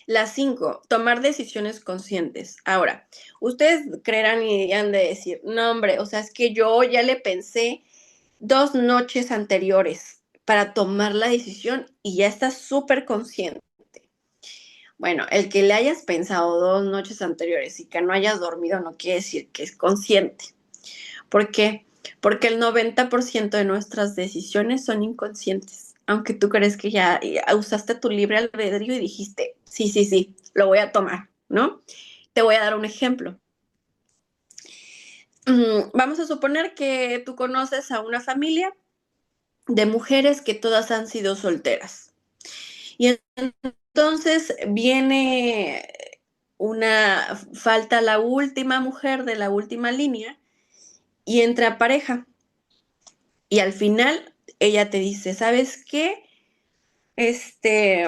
Las 5, tomar decisiones conscientes. Ahora, ustedes creerán y han de decir, no, hombre, o sea, es que yo ya le pensé 2 noches anteriores para tomar la decisión y ya estás súper consciente. Bueno, el que le hayas pensado 2 noches anteriores y que no hayas dormido no quiere decir que es consciente. ¿Por qué? Porque el 90% de nuestras decisiones son inconscientes. Aunque tú crees que ya usaste tu libre albedrío y dijiste, sí, sí, sí, lo voy a tomar, ¿no? Te voy a dar un ejemplo. Vamos a suponer que tú conoces a una familia de mujeres que todas han sido solteras. Y entonces viene falta la última mujer de la última línea y entra pareja. Y al final ella te dice, ¿sabes qué? Este,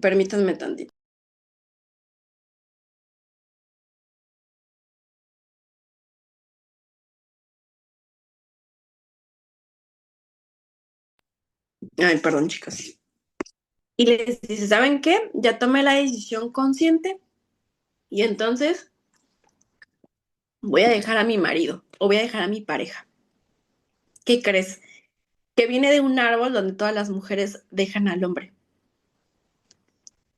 permítanme tantito. Ay, perdón, chicos. Y les dice, ¿saben qué? Ya tomé la decisión consciente y entonces voy a dejar a mi marido o voy a dejar a mi pareja. ¿Qué crees? Que viene de un árbol donde todas las mujeres dejan al hombre.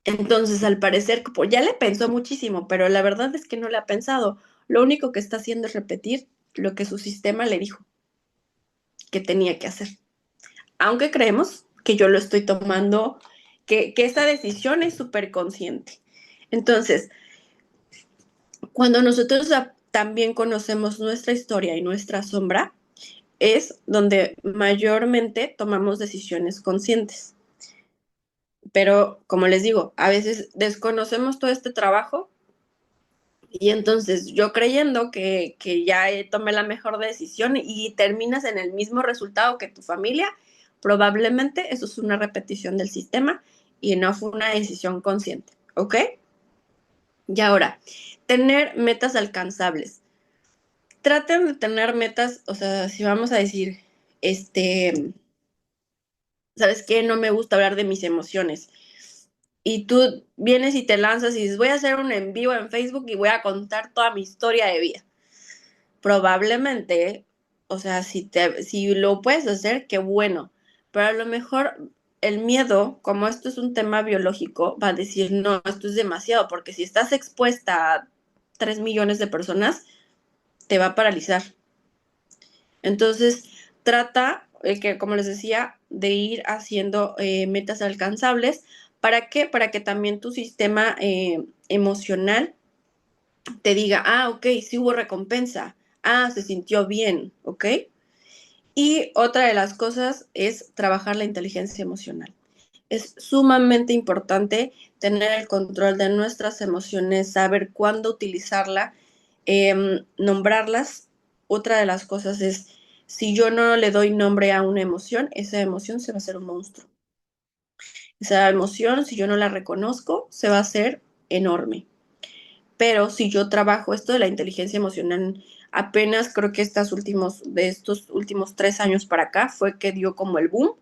Entonces, al parecer, pues ya le pensó muchísimo, pero la verdad es que no le ha pensado. Lo único que está haciendo es repetir lo que su sistema le dijo que tenía que hacer. Aunque creemos que yo lo estoy tomando, que esta decisión es súper consciente. Entonces, cuando nosotros también conocemos nuestra historia y nuestra sombra, es donde mayormente tomamos decisiones conscientes. Pero, como les digo, a veces desconocemos todo este trabajo y entonces yo creyendo que ya tomé la mejor decisión y terminas en el mismo resultado que tu familia, probablemente eso es una repetición del sistema y no fue una decisión consciente, ¿ok? Y ahora, tener metas alcanzables. Traten de tener metas, o sea, si vamos a decir, ¿sabes qué? No me gusta hablar de mis emociones. Y tú vienes y te lanzas y dices, voy a hacer un en vivo en Facebook y voy a contar toda mi historia de vida. Probablemente, o sea, si lo puedes hacer, qué bueno, pero a lo mejor el miedo, como esto es un tema biológico, va a decir, no, esto es demasiado, porque si estás expuesta a 3 millones de personas, te va a paralizar. Entonces, trata, que como les decía, de ir haciendo metas alcanzables. ¿Para qué? Para que también tu sistema emocional te diga, ah, ok, sí hubo recompensa, ah, se sintió bien, ¿ok? Y otra de las cosas es trabajar la inteligencia emocional. Es sumamente importante tener el control de nuestras emociones, saber cuándo utilizarla, nombrarlas. Otra de las cosas es, si yo no le doy nombre a una emoción, esa emoción se va a hacer un monstruo. Esa emoción, si yo no la reconozco, se va a hacer enorme. Pero si yo trabajo esto de la inteligencia emocional, apenas creo que de estos últimos 3 años para acá fue que dio como el boom,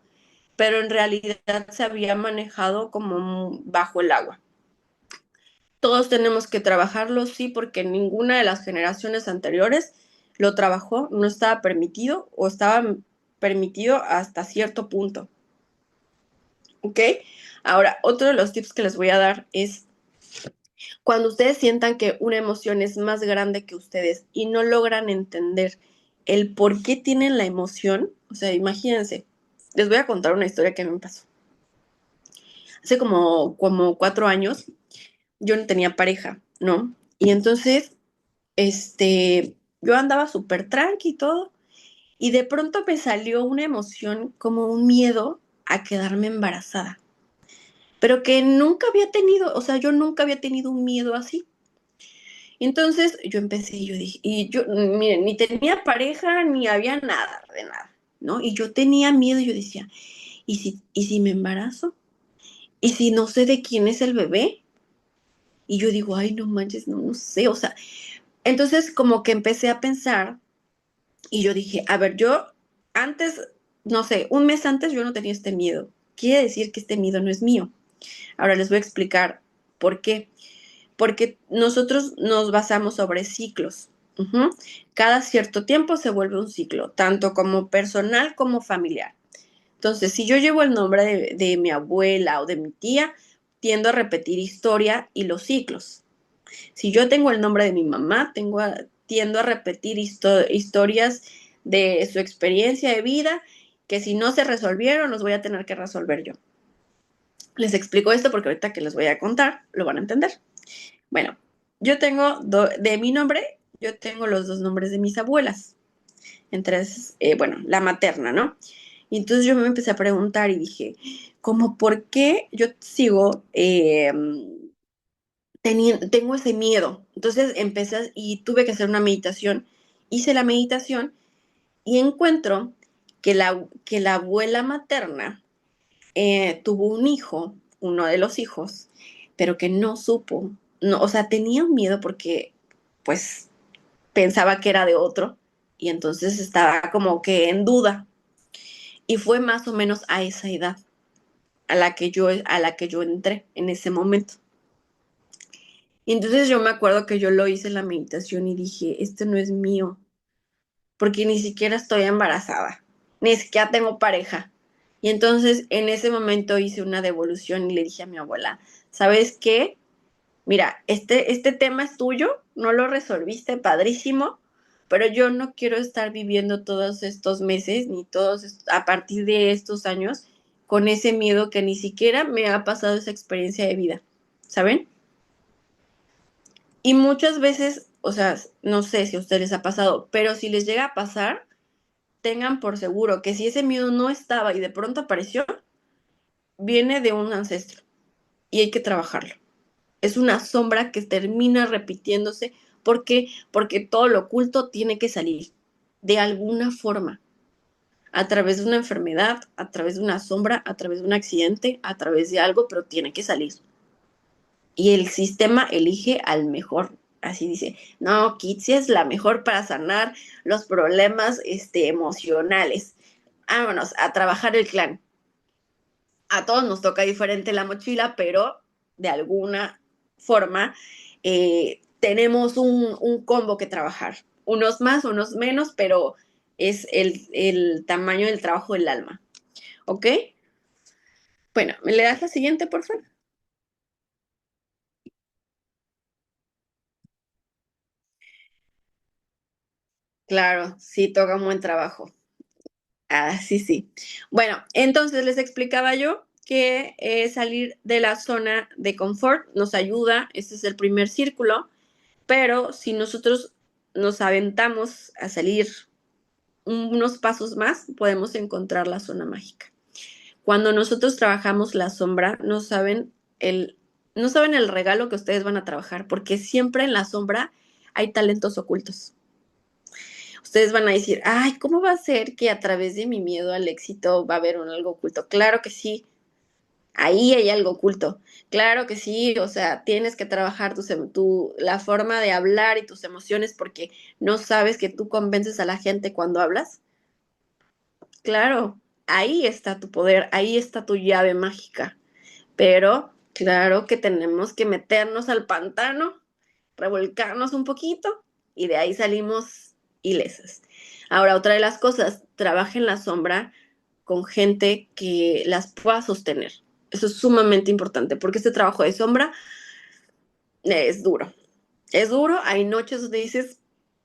pero en realidad se había manejado como bajo el agua. Todos tenemos que trabajarlo, sí, porque ninguna de las generaciones anteriores lo trabajó, no estaba permitido o estaba permitido hasta cierto punto. ¿Ok? Ahora, otro de los tips que les voy a dar es cuando ustedes sientan que una emoción es más grande que ustedes y no logran entender el por qué tienen la emoción, o sea, imagínense, les voy a contar una historia que me pasó. Hace como 4 años yo no tenía pareja, ¿no? Y entonces, yo andaba súper tranqui y todo, y de pronto me salió una emoción como un miedo a quedarme embarazada, pero que nunca había tenido, o sea, yo nunca había tenido un miedo así. Entonces yo empecé y yo dije, y yo, miren, ni tenía pareja, ni había nada, de nada, ¿no? Y yo tenía miedo, y yo decía, ¿y si me embarazo? ¿Y si no sé de quién es el bebé? Y yo digo, ay, no manches, no sé, o sea, entonces como que empecé a pensar y yo dije, a ver, yo antes, no sé, un mes antes yo no tenía este miedo. Quiere decir que este miedo no es mío. Ahora les voy a explicar por qué. Porque nosotros nos basamos sobre ciclos. Ujú. Cada cierto tiempo se vuelve un ciclo, tanto como personal como familiar. Entonces, si yo llevo el nombre de mi abuela o de mi tía, tiendo a repetir historia y los ciclos. Si yo tengo el nombre de mi mamá, tiendo a repetir historias de su experiencia de vida, que si no se resolvieron, los voy a tener que resolver yo. Les explico esto porque ahorita que les voy a contar, lo van a entender. Bueno, yo tengo de mi nombre, yo tengo los dos nombres de mis abuelas, entre, bueno, la materna, ¿no? Y entonces yo me empecé a preguntar y dije, como por qué yo sigo tengo ese miedo. Entonces empecé y tuve que hacer una meditación. Hice la meditación y encuentro que la abuela materna tuvo un hijo, uno de los hijos, pero que no supo, no, o sea, tenía un miedo porque pues pensaba que era de otro y entonces estaba como que en duda. Y fue más o menos a esa edad a la que yo entré en ese momento. Y entonces yo me acuerdo que yo lo hice en la meditación y dije, este no es mío, porque ni siquiera estoy embarazada, ni siquiera tengo pareja. Y entonces en ese momento hice una devolución y le dije a mi abuela, ¿sabes qué? Mira, este tema es tuyo, no lo resolviste, padrísimo, pero yo no quiero estar viviendo todos estos meses, ni a partir de estos años, con ese miedo que ni siquiera me ha pasado esa experiencia de vida, ¿saben? Y muchas veces, o sea, no sé si a ustedes les ha pasado, pero si les llega a pasar, tengan por seguro que si ese miedo no estaba y de pronto apareció, viene de un ancestro y hay que trabajarlo. Es una sombra que termina repitiéndose. ¿Por qué? Porque todo lo oculto tiene que salir de alguna forma, a través de una enfermedad, a través de una sombra, a través de un accidente, a través de algo, pero tiene que salir. Y el sistema elige al mejor. Así dice, no, Kitsia es la mejor para sanar los problemas emocionales. Vámonos a trabajar el clan. A todos nos toca diferente la mochila, pero de alguna forma tenemos un combo que trabajar. Unos más, unos menos, pero es el tamaño del trabajo del alma. ¿Ok? Bueno, ¿me le das la siguiente, por favor? Claro, sí, toca un buen trabajo. Ah, sí, sí. Bueno, entonces les explicaba yo que salir de la zona de confort nos ayuda, este es el primer círculo, pero si nosotros nos aventamos a salir unos pasos más, podemos encontrar la zona mágica. Cuando nosotros trabajamos la sombra, no saben el regalo que ustedes van a trabajar, porque siempre en la sombra hay talentos ocultos. Ustedes van a decir, ay, ¿cómo va a ser que a través de mi miedo al éxito va a haber algo oculto? Claro que sí, ahí hay algo oculto. Claro que sí, o sea, tienes que trabajar la forma de hablar y tus emociones porque no sabes que tú convences a la gente cuando hablas. Claro, ahí está tu poder, ahí está tu llave mágica. Pero claro que tenemos que meternos al pantano, revolcarnos un poquito y de ahí salimos ilesas. Ahora, otra de las cosas, trabaja en la sombra con gente que las pueda sostener. Eso es sumamente importante porque este trabajo de sombra es duro. Es duro, hay noches donde dices,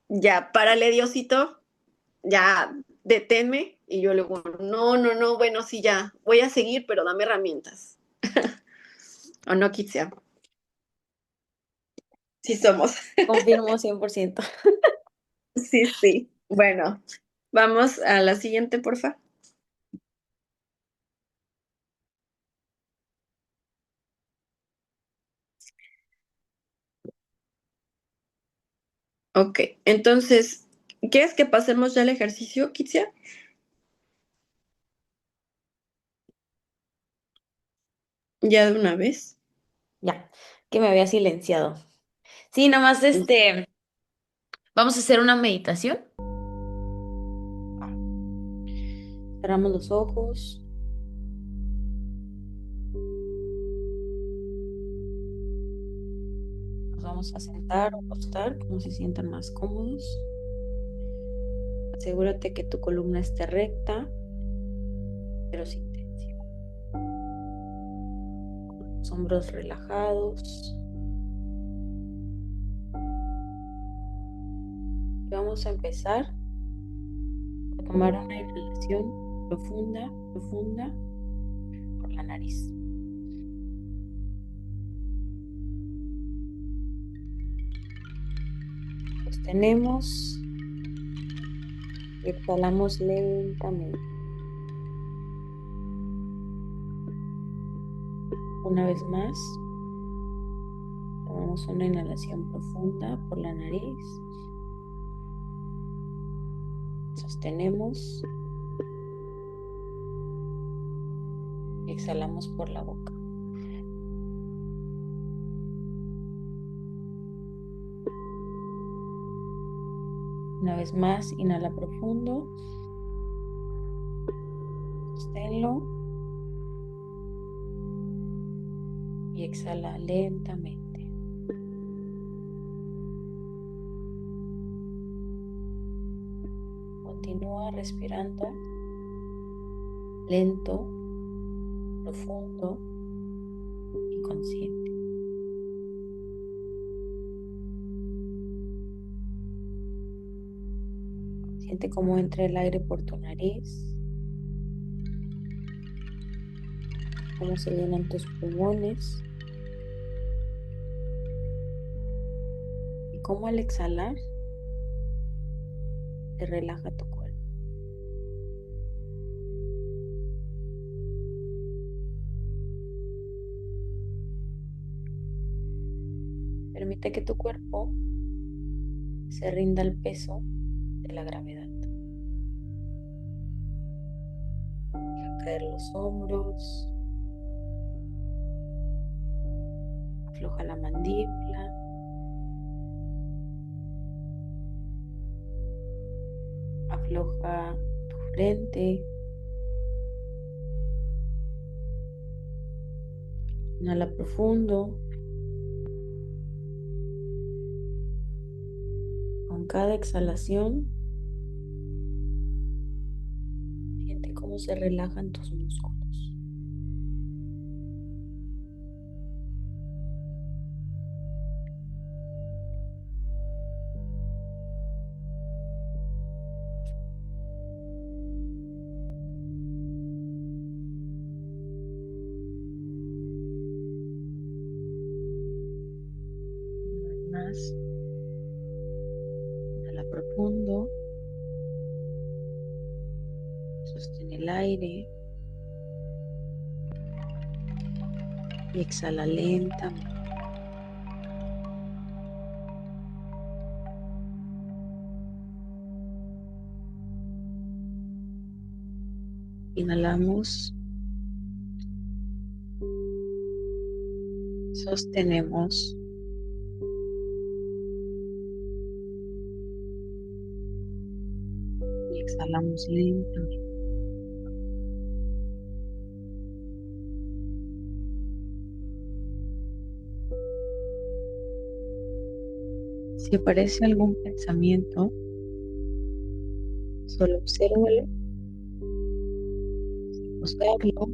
ya, párale, Diosito, ya, deténme. Y yo le digo, no, no, no, bueno, sí, ya, voy a seguir, pero dame herramientas. ¿O no, Kitsia? Sí somos. Confirmo 100%. Sí, sí. Bueno, vamos a la siguiente, porfa. Ok, entonces, ¿quieres que pasemos ya al ejercicio, Kitsia? Ya de una vez. Ya, que me había silenciado. Sí, nomás vamos a hacer una meditación. Cerramos los ojos. Nos vamos a sentar o acostar, como se sientan más cómodos. Asegúrate que tu columna esté recta, pero sin tensión. Los hombros relajados. Y vamos a empezar a tomar una inhalación profunda, profunda por la nariz. Sostenemos y exhalamos lentamente. Una vez más, tomamos una inhalación profunda por la nariz. Sostenemos. Y exhalamos por la boca. Una vez más, inhala profundo. Sosténlo. Y exhala lentamente. Continúa respirando lento, profundo y consciente. Siente cómo entra el aire por tu nariz, cómo se llenan tus pulmones y cómo al exhalar te relaja tu cuerpo. Permite que tu cuerpo se rinda al peso de la gravedad. Deja caer los hombros, afloja la mandíbula, afloja tu frente. Inhala profundo. Con cada exhalación, siente cómo se relajan tus músculos. Una vez más, inhala profundo. Sostén el aire y exhala lentamente. Inhalamos, sostenemos y exhalamos lentamente. Si aparece algún pensamiento, solo obsérvalo sin juzgarlo.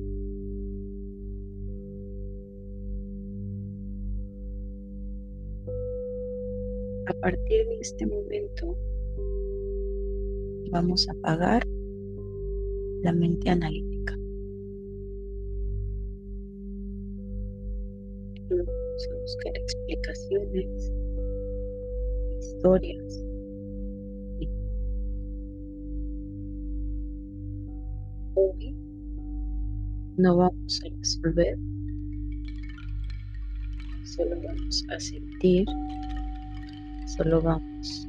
A partir de este momento, vamos a apagar la mente analítica. Vamos a buscar explicaciones, historias. Hoy no vamos a resolver, solo vamos a sentir, solo vamos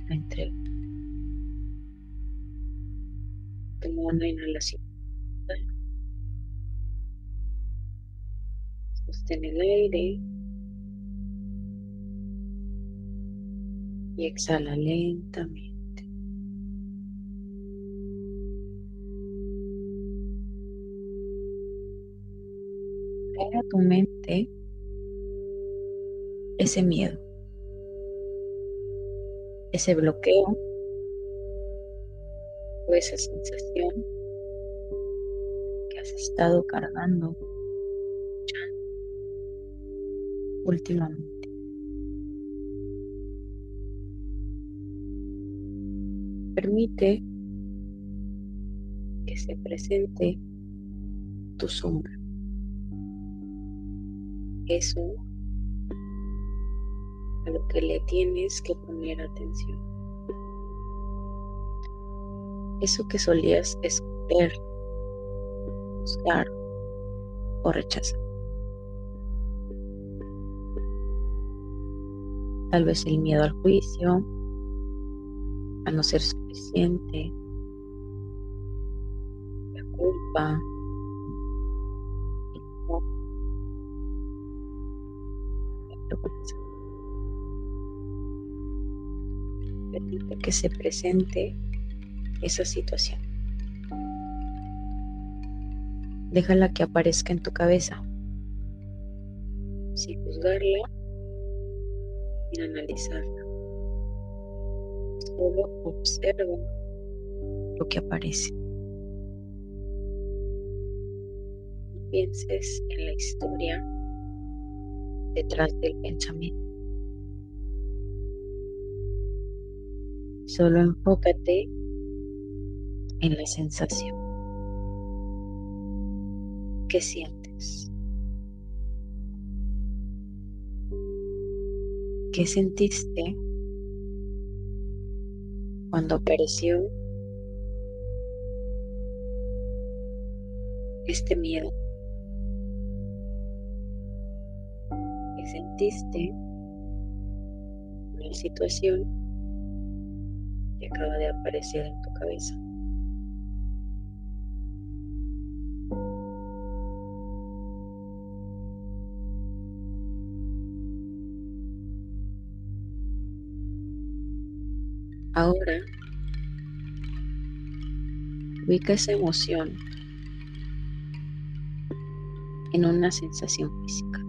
a entregar. Toma una inhalación, sostén el aire y exhala lentamente. Trae a tu mente ese miedo, ese bloqueo o esa sensación que has estado cargando últimamente. Permite que se presente tu sombra, eso a lo que le tienes que poner atención. Eso que solías esconder, juzgar o rechazar. Tal vez el miedo al juicio, a no ser suficiente, la culpa, el temor, la vergüenza. Permite que se presente esa situación. Déjala que aparezca en tu cabeza, sin juzgarla, sin analizarla. Solo observa lo que aparece. No pienses en la historia detrás del pensamiento. Solo enfócate en la sensación. ¿Qué sientes? ¿Qué sentiste cuando apareció este miedo? ¿Qué sentiste en la situación que acaba de aparecer en tu cabeza? Ahora ubica esa emoción en una sensación física.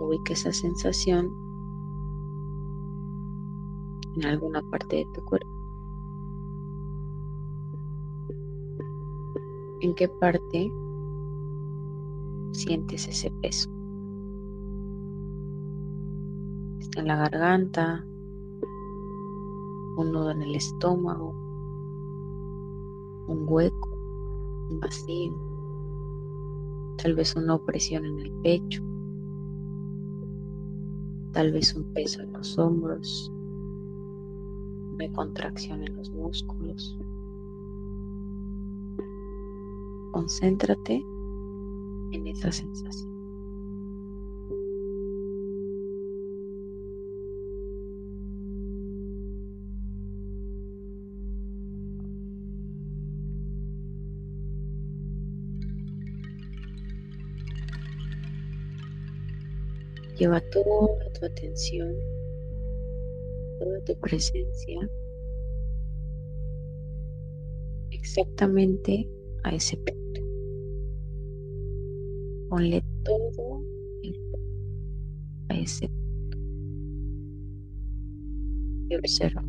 Ubica esa sensación en alguna parte de tu cuerpo. ¿En qué parte sientes ese peso? ¿Está en la garganta? ¿Un nudo en el estómago? ¿Un hueco? ¿Un vacío? Tal vez una opresión en el pecho, tal vez un peso en los hombros, una contracción en los músculos. Concéntrate en esa sensación. Lleva toda tu atención, toda tu presencia exactamente a ese punto. Ponle todo el foco a ese punto y observa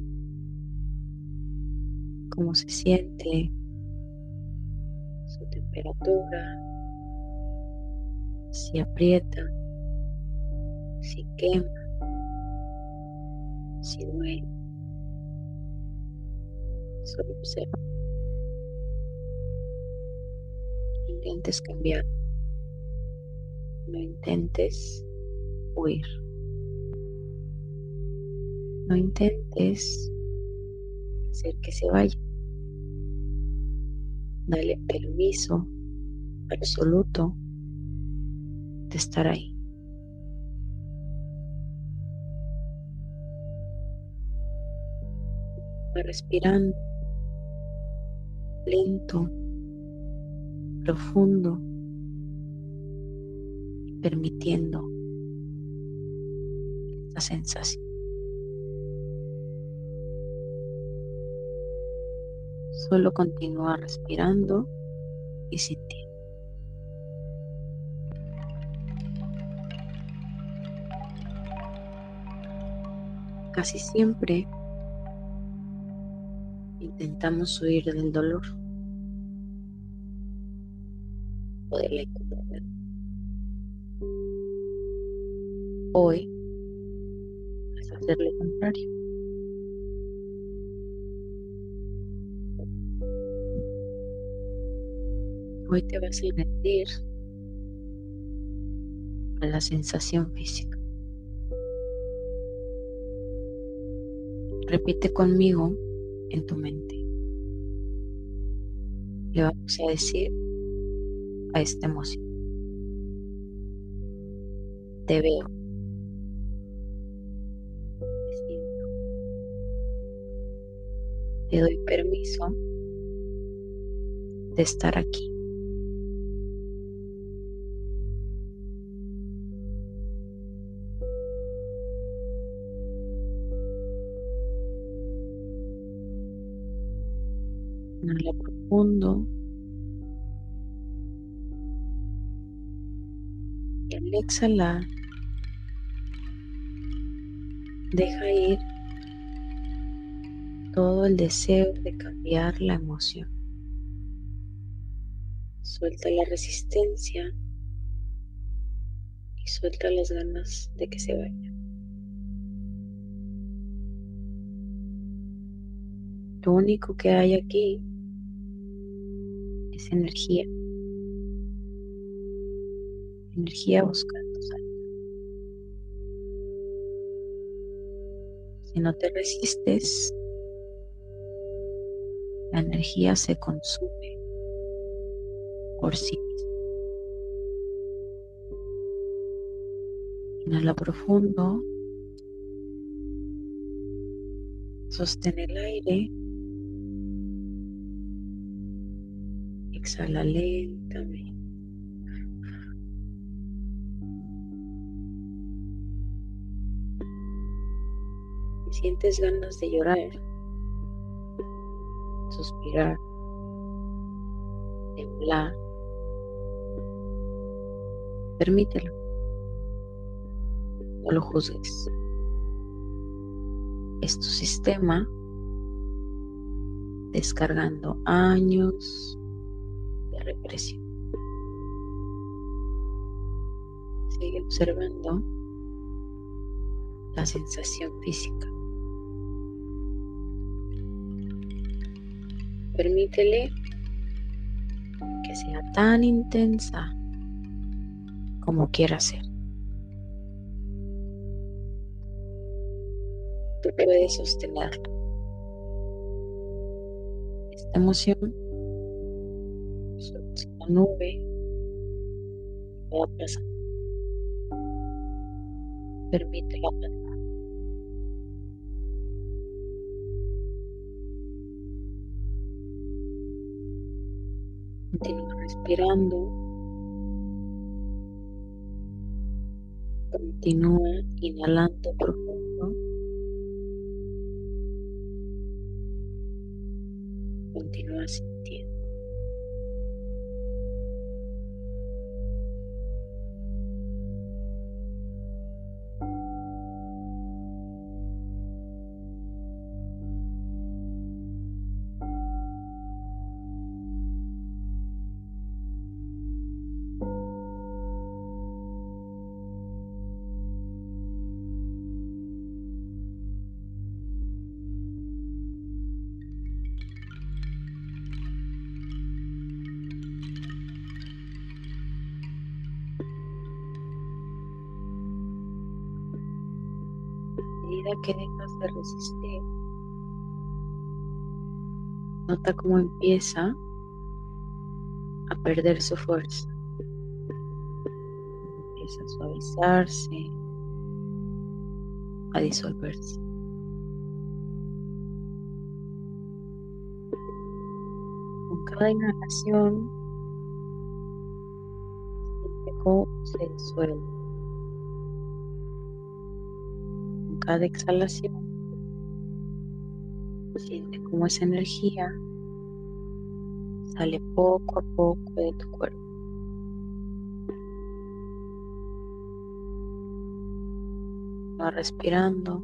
cómo se siente, su temperatura, si aprieta, si quema, si duele. Solo observa. No intentes cambiar, no intentes huir, no intentes hacer que se vaya. Dale permiso absoluto de estar ahí. Va respirando lento, profundo, permitiendo esta sensación. Solo continúa respirando y sintiendo. Casi siempre intentamos huir del dolor o de la incomodidad. Hoy vas a hacer lo contrario. Hoy te vas a rendir a la sensación física. Repite conmigo en tu mente. Le vamos a decir a esta emoción: te veo. Te doy permiso de estar aquí. Inhala profundo y al exhalar, deja ir todo el deseo de cambiar la emoción. Suelta la resistencia y suelta las ganas de que se vaya. Lo único que hay aquí es energía, energía buscando salir. Si no te resistes, la energía se consume por sí misma. Inhala profundo, sostén el aire, exhala lentamente. Si sientes ganas de llorar, suspirar, temblar, permítelo, no lo juzgues. Es tu sistema descargando años de represión. Sigue observando la sensación física. Permítele que sea tan intensa como quiera ser. Tú puedes sostenerlo. Esta emoción es una nube que va pasando. Permítela pasar. Continúa respirando. Continúa inhalando profundo. Continúa sintiendo. A medida que dejas de resistir, nota cómo empieza a perder su fuerza. Empieza a suavizarse, a disolverse. Con cada inhalación, siente cómo se disuelve. Con cada exhalación, siente cómo esa energía sale poco a poco de tu cuerpo. Va respirando.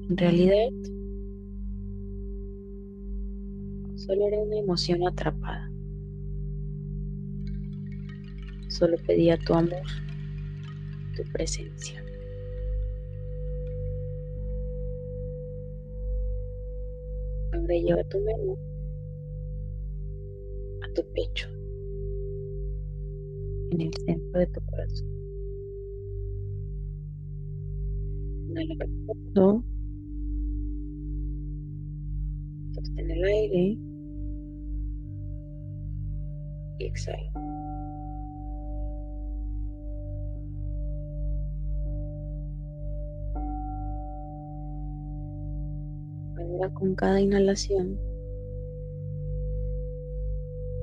En realidad, solo era una emoción atrapada. Solo pedía tu amor, tu presencia. Ahora lleva tu mano a tu pecho, en el centro de tu corazón. Inhala profundo, sostén el aire y exhala. Ahora con cada inhalación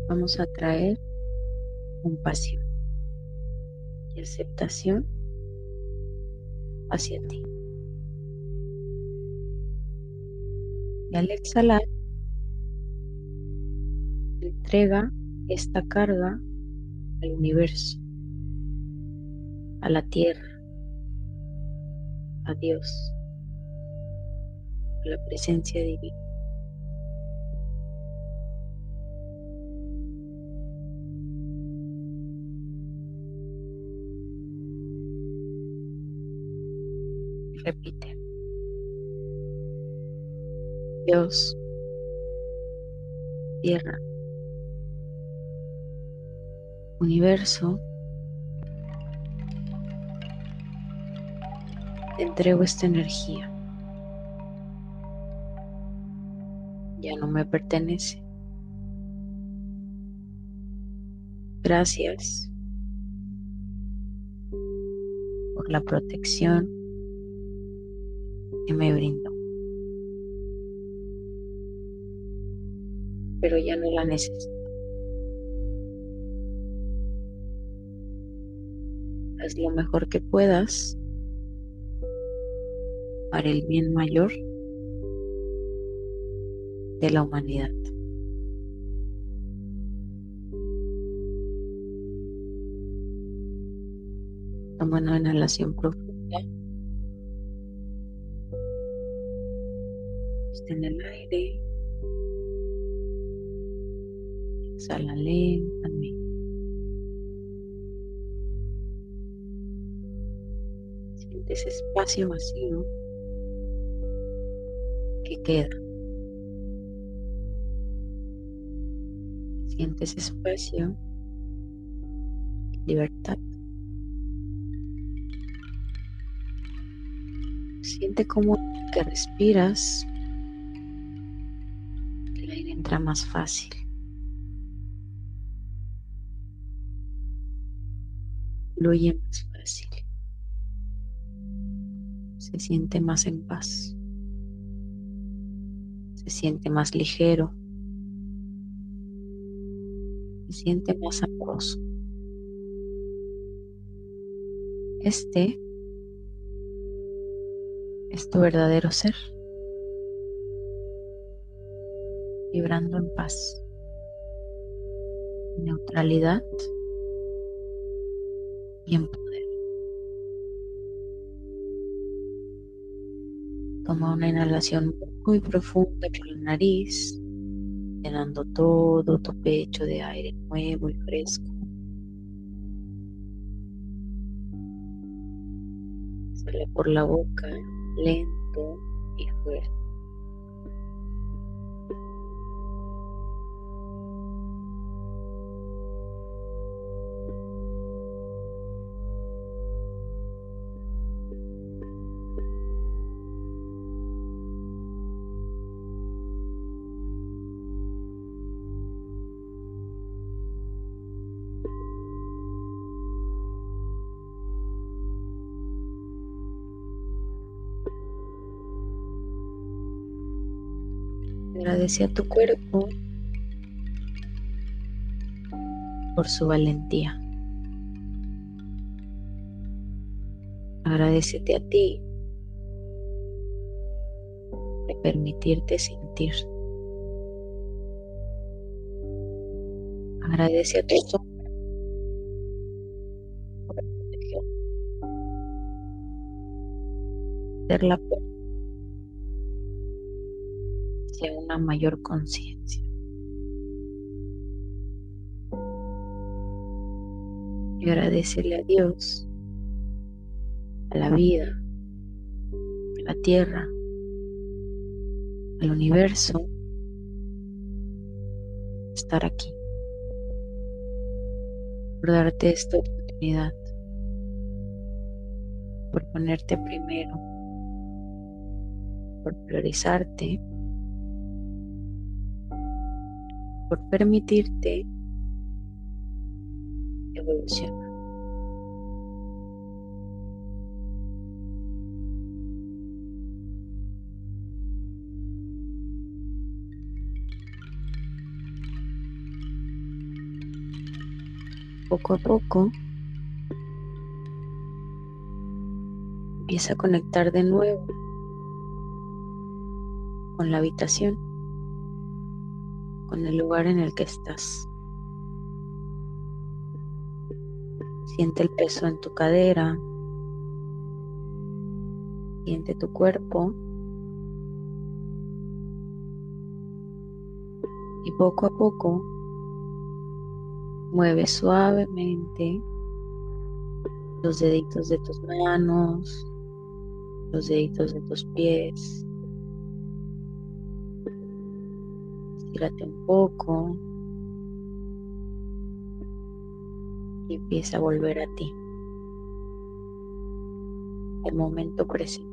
vamos a traer compasión y aceptación hacia ti. Y al exhalar, entrega esta carga al universo, a la tierra, a Dios, a la presencia divina. Repite: Dios, tierra, universo, te entrego esta energía. Ya no me pertenece. Gracias por la protección que me brindó, pero ya no la necesito. Haz lo mejor que puedas para el bien mayor de la humanidad. Toma una inhalación profunda. Sostén el aire. Exhala lentamente. Siente ese espacio vacío que queda. Siente ese espacio de libertad. Siente cómo que respiras, el aire entra más fácil, fluye más fácil, se siente más en paz, se siente más ligero, se siente más amoroso. Este es tu verdadero ser, vibrando en paz, en neutralidad y en poder. Toma una inhalación muy profunda por la nariz, llenando todo tu pecho de aire nuevo y fresco. Sale por la boca, lento y fuerte. Agradece a tu cuerpo por su valentía. Agradecete a ti de permitirte sentir. Agradece a tu sombra por la protección, ser la puerta hacia una mayor conciencia. Y agradecele a Dios, a la vida, a la tierra, al universo, estar aquí, por darte esta oportunidad, por ponerte primero, por priorizarte, por permitirte evolucionar. Poco a poco empieza a conectar de nuevo con la habitación, con el lugar en el que estás. Siente el peso en tu cadera, siente tu cuerpo y poco a poco mueve suavemente los deditos de tus manos, los deditos de tus pies. Estírate un poco y empieza a volver a ti, el momento presente.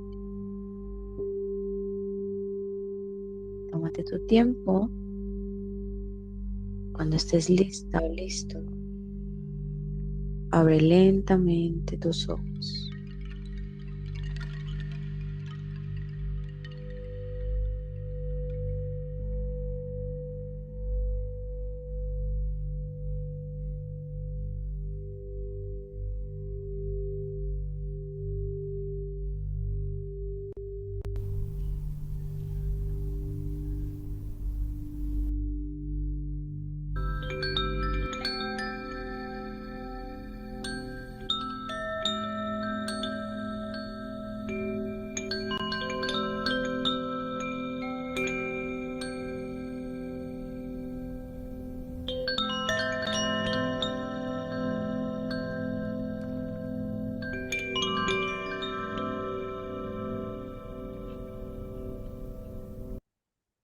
Tómate tu tiempo. Cuando estés lista o listo, abre lentamente tus ojos.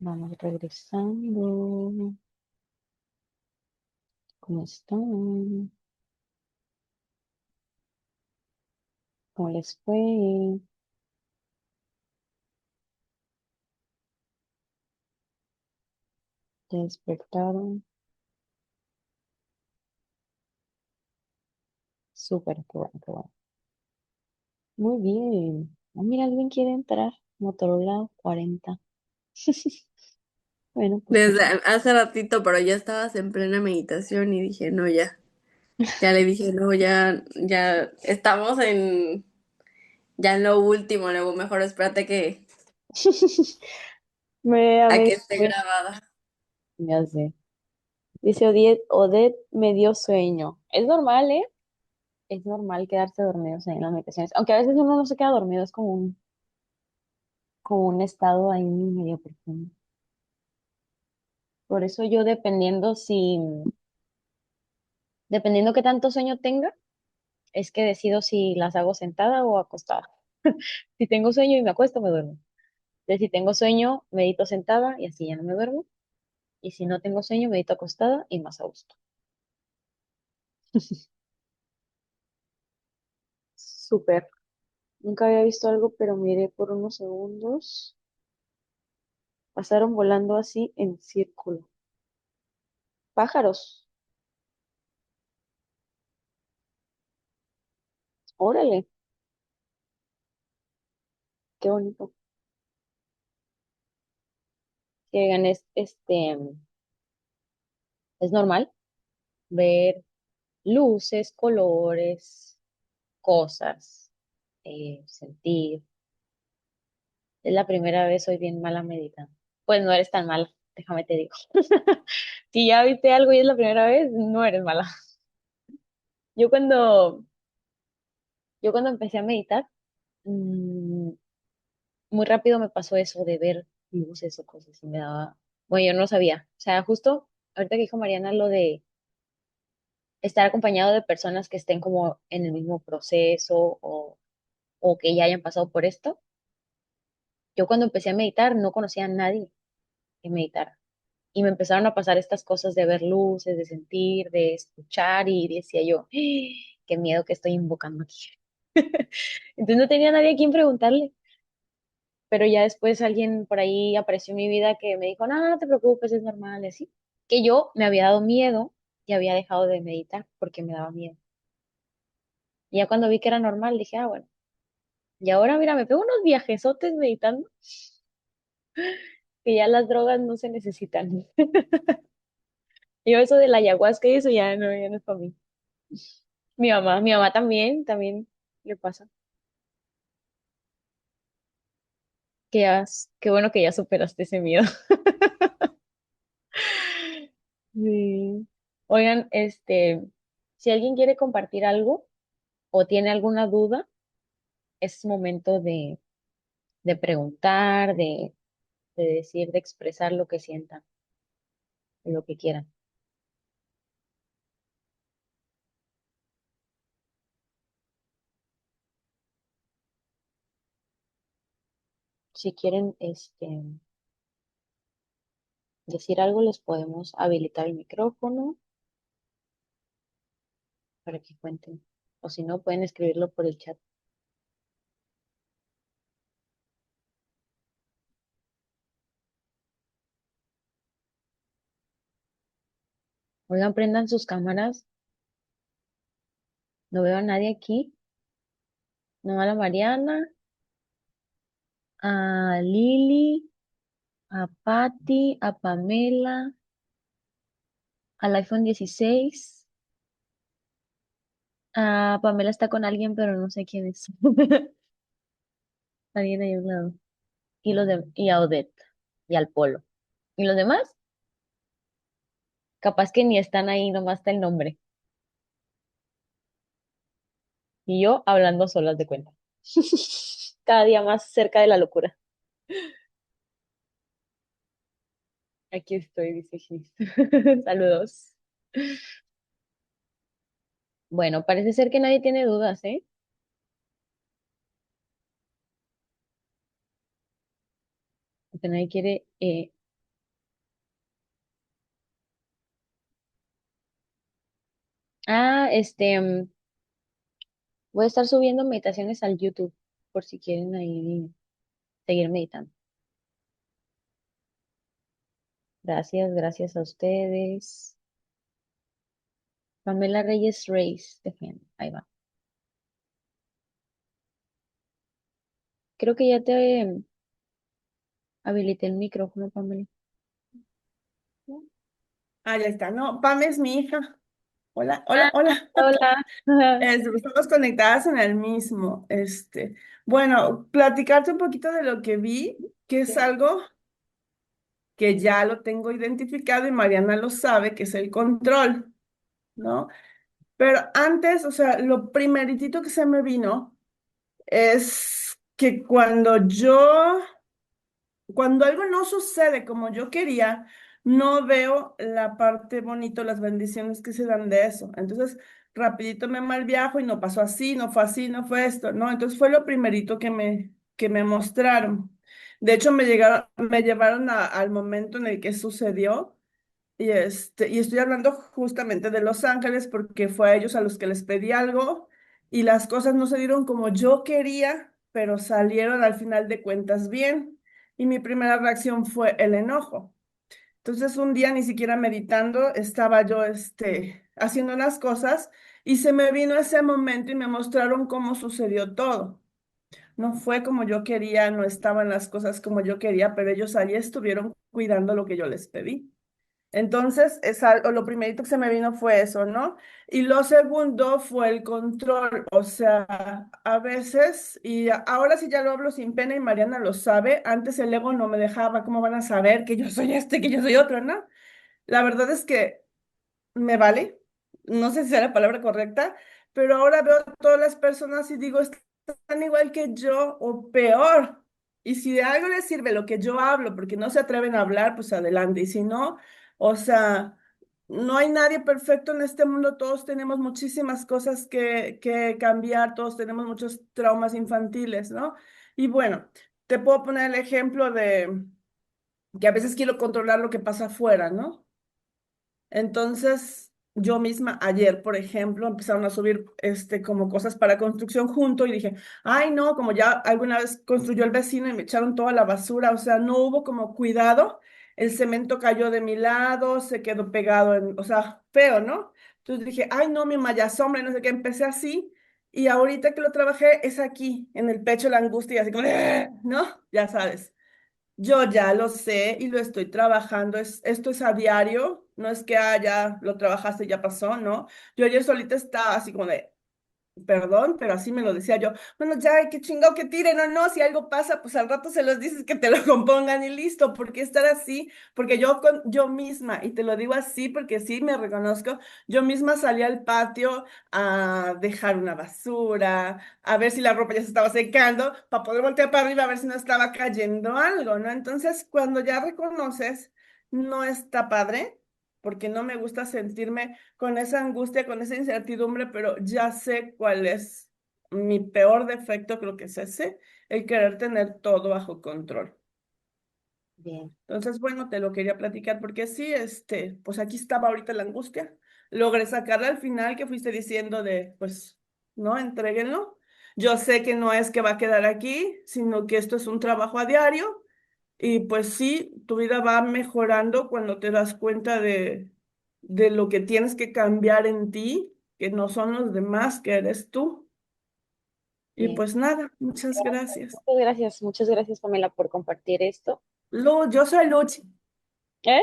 Vamos regresando. ¿Cómo están? ¿Cómo les fue? ¿Ya despertaron? Súper, qué bueno, qué bueno. Muy bien. Ah, mira, alguien quiere entrar. Motorola 40. Bueno, pues Desde hace ratito, pero ya estabas en plena meditación y dije, no, ya. Ya le dije, no, ya estamos ya en lo último, luego mejor espérate me, a me que dio esté sueño. grabada. Ya sé. Dice Odette me dio sueño. Es normal, ¿eh? Es normal quedarse dormidos en las meditaciones. Aunque a veces uno no se queda dormido, es como un estado ahí medio profundo. Por eso yo dependiendo qué tanto sueño tenga, es que decido si las hago sentada o acostada. Si tengo sueño y me acuesto, me duermo. Entonces, si tengo sueño, medito sentada y así ya no me duermo. Y si no tengo sueño, medito acostada y más a gusto. Súper. Nunca había visto algo, pero miré por unos segundos. Pasaron volando así en círculo. Pájaros. Órale, qué bonito. Que oigan, es normal ver luces, colores, cosas, sentir. Es la primera vez, soy bien mala meditando. Pues no eres tan mala, déjame te digo. Si ya viste algo y es la primera vez, no eres mala. Yo cuando, yo cuando empecé a meditar, mm, muy rápido me pasó eso de ver luces o cosas y me daba, bueno, yo no lo sabía. O sea, justo ahorita que dijo Mariana lo de estar acompañado de personas que estén como en el mismo proceso o que ya hayan pasado por esto. Yo cuando empecé a meditar no conocía a nadie que meditara. Y me empezaron a pasar estas cosas de ver luces, de sentir, de escuchar y decía yo, qué miedo que estoy invocando aquí. Entonces no tenía nadie a quien preguntarle, pero ya después alguien por ahí apareció en mi vida que me dijo, no, no te preocupes, es normal, y así. Que yo me había dado miedo y había dejado de meditar porque me daba miedo. Y ya cuando vi que era normal, dije, ah, bueno. Y ahora, mira, me pego unos viajesotes meditando que ya las drogas no se necesitan. Yo eso de la ayahuasca y eso ya no es para mí. Mi mamá también le pasa. Qué bueno que ya superaste ese miedo. Sí. Oigan, si alguien quiere compartir algo o tiene alguna duda, es momento de preguntar, de decir, de expresar lo que sientan, lo que quieran. Si quieren, decir algo, les podemos habilitar el micrófono para que cuenten. O si no, pueden escribirlo por el chat. Oigan, prendan sus cámaras. No veo a nadie aquí. No a la Mariana, a Lili, a Patty, a Pamela, al iPhone 16. A Pamela está con alguien, pero no sé quién es. Alguien ahí a un lado. Y a Odette. Y al Polo. ¿Y los demás? Capaz que ni están ahí, nomás está el nombre. Y yo hablando solas de cuenta. Cada día más cerca de la locura. Aquí estoy, dice Gis. Saludos. Bueno, parece ser que nadie tiene dudas, ¿eh? Que nadie quiere. Ah, voy a estar subiendo meditaciones al YouTube por si quieren ahí seguir meditando. Gracias, gracias a ustedes. Pamela Reyes Reyes, defiende. Ahí va. Creo que ya te habilité el micrófono, Pamela. Ah, ya está. No, Pam es mi hija. Hola, Ah, hola, hola. hola. Estamos conectadas en el mismo. Bueno, platicarte un poquito de lo que vi, que es algo que ya lo tengo identificado y Mariana lo sabe, que es el control, ¿no? Pero antes, o sea, lo primeritito que se me vino es que cuando algo no sucede como yo quería, no veo la parte bonita, las bendiciones que se dan de eso. Entonces, rapidito me malviajo y no pasó así, no fue así, no fue esto, ¿no? Entonces fue lo primerito que me mostraron. De hecho, me llevaron al momento en el que sucedió. Y estoy hablando justamente de Los Ángeles porque fue a ellos a los que les pedí algo y las cosas no se dieron como yo quería, pero salieron al final de cuentas bien. Y mi primera reacción fue el enojo. Entonces un día ni siquiera meditando, estaba yo haciendo las cosas y se me vino ese momento y me mostraron cómo sucedió todo. No fue como yo quería, no estaban las cosas como yo quería, pero ellos allí estuvieron cuidando lo que yo les pedí. Entonces, lo primerito que se me vino fue eso, ¿no? Y lo segundo fue el control, o sea, a veces, y ahora sí ya lo hablo sin pena y Mariana lo sabe, antes el ego no me dejaba, ¿cómo van a saber que yo soy que yo soy otro, ¿no? La verdad es que me vale, no sé si sea la palabra correcta, pero ahora veo a todas las personas y digo, están igual que yo o peor. Y si de algo les sirve lo que yo hablo, porque no se atreven a hablar, pues adelante. Y si no, o sea, no hay nadie perfecto en este mundo, todos tenemos muchísimas cosas que cambiar, todos tenemos muchos traumas infantiles, ¿no? Y bueno, te puedo poner el ejemplo de que a veces quiero controlar lo que pasa afuera, ¿no? Entonces, yo misma ayer, por ejemplo, empezaron a subir como cosas para construcción junto y dije, ay, no, como ya alguna vez construyó el vecino y me echaron toda la basura, o sea, no hubo como cuidado, el cemento cayó de mi lado, se quedó pegado o sea, feo, ¿no? Entonces dije, ay, no, mi malla sombra, y no sé qué, empecé así y ahorita que lo trabajé es aquí, en el pecho la angustia, y así como, ¿no? Ya sabes. Yo ya lo sé y lo estoy trabajando. Esto es a diario No es que, ya lo trabajaste, ya pasó, ¿no? Yo ayer solita estaba así como de, perdón, pero así me lo decía yo. Bueno, ya, qué chingado que tiren o no, si algo pasa, pues al rato se los dices que te lo compongan y listo. ¿Por qué estar así? Porque yo misma, y te lo digo así porque sí me reconozco, yo misma salí al patio a dejar una basura, a ver si la ropa ya se estaba secando, para poder voltear para arriba a ver si no estaba cayendo algo, ¿no? Entonces, cuando ya reconoces, no está padre, porque no me gusta sentirme con esa angustia, con esa incertidumbre, pero ya sé cuál es mi peor defecto, creo que es ese, el querer tener todo bajo control. Bien, Entonces, bueno, te lo quería platicar porque sí, pues aquí estaba ahorita la angustia. Logré sacarla al final que fuiste diciendo de, pues, no, entréguenlo. Yo sé que no es que va a quedar aquí, sino que esto es un trabajo a diario y pues sí, tu vida va mejorando cuando te das cuenta de lo que tienes que cambiar en ti, que no son los demás, que eres tú. Y bien. pues nada, muchas gracias. Muchas gracias, Pamela, por compartir esto. Yo soy Luchi. ¿Eh?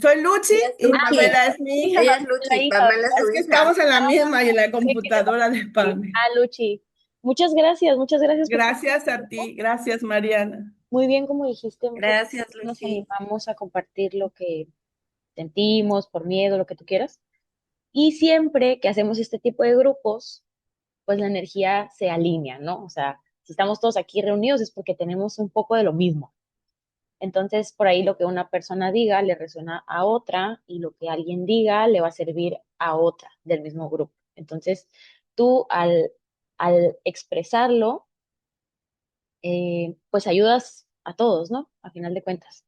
Soy Luchi Ella es y Luchi. Pamela es mi Hija, hija. Ella es la Luchi, hija, Pamela es Es su que hija. estamos en la misma y en la ¿de qué le va computadora de a decir? Pame. Luchi. Muchas gracias por Gracias a compartirlo. ti, gracias Mariana. Muy bien, como dijiste, muchas veces Gracias, nos Luchi. animamos a compartir lo que sentimos por miedo, lo que tú quieras. Y siempre que hacemos este tipo de grupos, pues la energía se alinea, ¿no? O sea, si estamos todos aquí reunidos es porque tenemos un poco de lo mismo. Entonces, por ahí lo que una persona diga le resuena a otra y lo que alguien diga le va a servir a otra del mismo grupo. Entonces, tú al expresarlo, pues ayudas a todos, ¿no? A final de cuentas.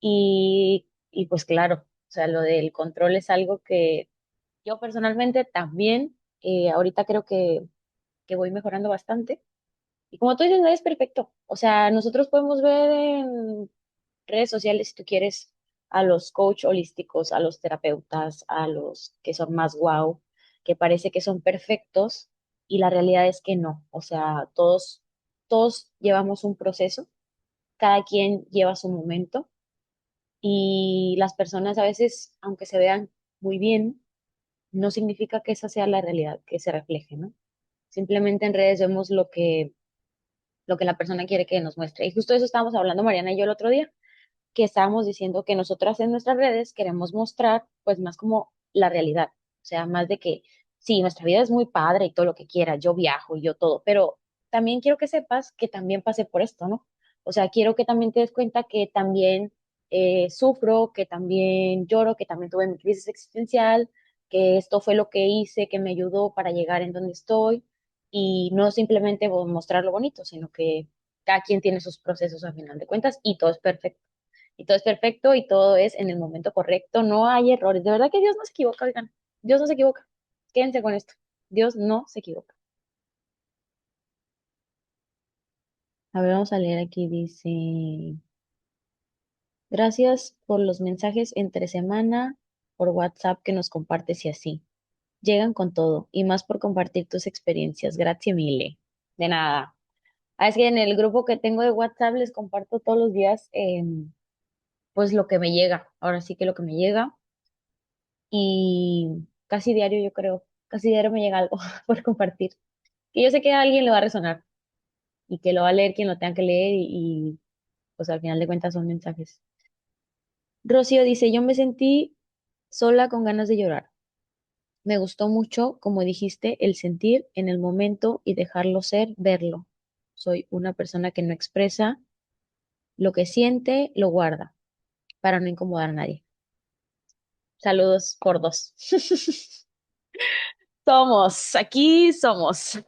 Y pues claro, o sea, lo del control es algo que yo personalmente también, ahorita creo que voy mejorando bastante. Y como tú dices, no es perfecto. O sea, nosotros podemos ver en redes sociales, si tú quieres, a los coach holísticos, a los terapeutas, a los que son más wow, que parece que son perfectos y la realidad es que no. O sea, todos llevamos un proceso, cada quien lleva su momento y las personas a veces, aunque se vean muy bien, no significa que esa sea la realidad que se refleje, ¿no? Simplemente en redes vemos lo que la persona quiere que nos muestre. Y justo eso estábamos hablando Mariana y yo el otro día, que estábamos diciendo que nosotras en nuestras redes queremos mostrar pues más como la realidad, o sea, más de que sí, nuestra vida es muy padre y todo lo que quieras, yo viajo y yo todo, pero también quiero que sepas que también pasé por esto, ¿no? O sea, quiero que también te des cuenta que también sufro, que también lloro, que también tuve mi crisis existencial, que esto fue lo que hice, que me ayudó para llegar en donde estoy y no simplemente mostrar lo bonito, sino que cada quien tiene sus procesos a final de cuentas y todo es perfecto. Y todo es perfecto y todo es en el momento correcto, no hay errores. De verdad que Dios no se equivoca, oigan. Dios no se equivoca. Quédense con esto. Dios no se equivoca. A ver, vamos a leer aquí, dice, gracias por los mensajes entre semana, por WhatsApp que nos compartes y así. Llegan con todo y más por compartir tus experiencias. Gracias, mille. De nada. Es que en el grupo que tengo de WhatsApp les comparto todos los días, pues lo que me llega. Ahora sí que lo que me llega. Y casi diario yo creo, casi diario me llega algo por compartir, que yo sé que a alguien le va a resonar y que lo va a leer quien lo tenga que leer y, pues al final de cuentas son mensajes. Rocío dice, yo me sentí sola con ganas de llorar. Me gustó mucho, como dijiste, el sentir en el momento y dejarlo ser, verlo. Soy una persona que no expresa lo que siente, lo guarda para no incomodar a nadie. Saludos por dos. Somos, aquí somos.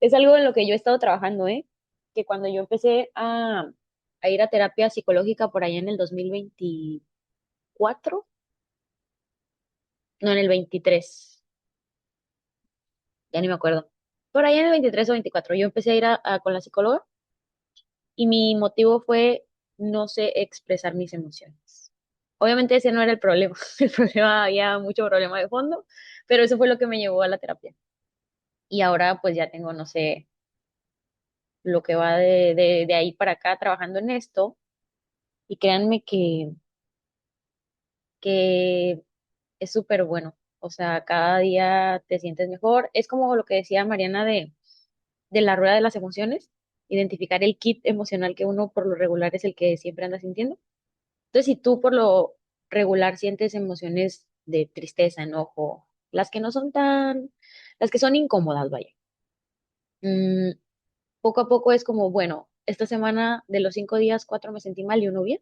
Es algo en lo que yo he estado trabajando, ¿eh? Que cuando yo empecé a ir a terapia psicológica por allá en el 2024, no, en el 23, ya ni me acuerdo. Por allá en el 23 o 24, yo empecé a ir con la psicóloga y mi motivo fue no sé expresar mis emociones. Obviamente ese no era el problema, el problema, había mucho problema de fondo, pero eso fue lo que me llevó a la terapia. Y ahora pues ya tengo, no sé, lo que va de ahí para acá trabajando en esto. Y créanme que que es súper bueno. O sea, cada día te sientes mejor. Es como lo que decía Mariana de la rueda de las emociones, identificar el kit emocional que uno por lo regular es el que siempre anda sintiendo. Entonces, si tú por lo regular sientes emociones de tristeza, enojo, las que no son tan, las que son incómodas, vaya. mm, Poco a poco es como, bueno, esta semana de los 5 días, 4 me sentí mal y uno bien.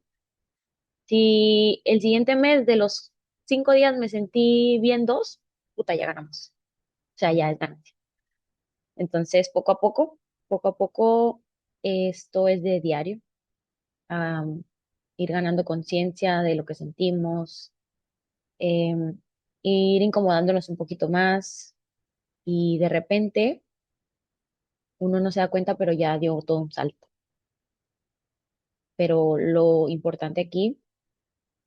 Si el siguiente mes de los 5 días me sentí bien dos, puta, ya ganamos. O sea, ya es ganancia. Entonces, poco a poco, esto es de diario. am, Ir ganando conciencia de lo que sentimos, em, ir incomodándonos un poquito más y de repente uno no se da cuenta, pero ya dio todo un salto. Pero lo importante aquí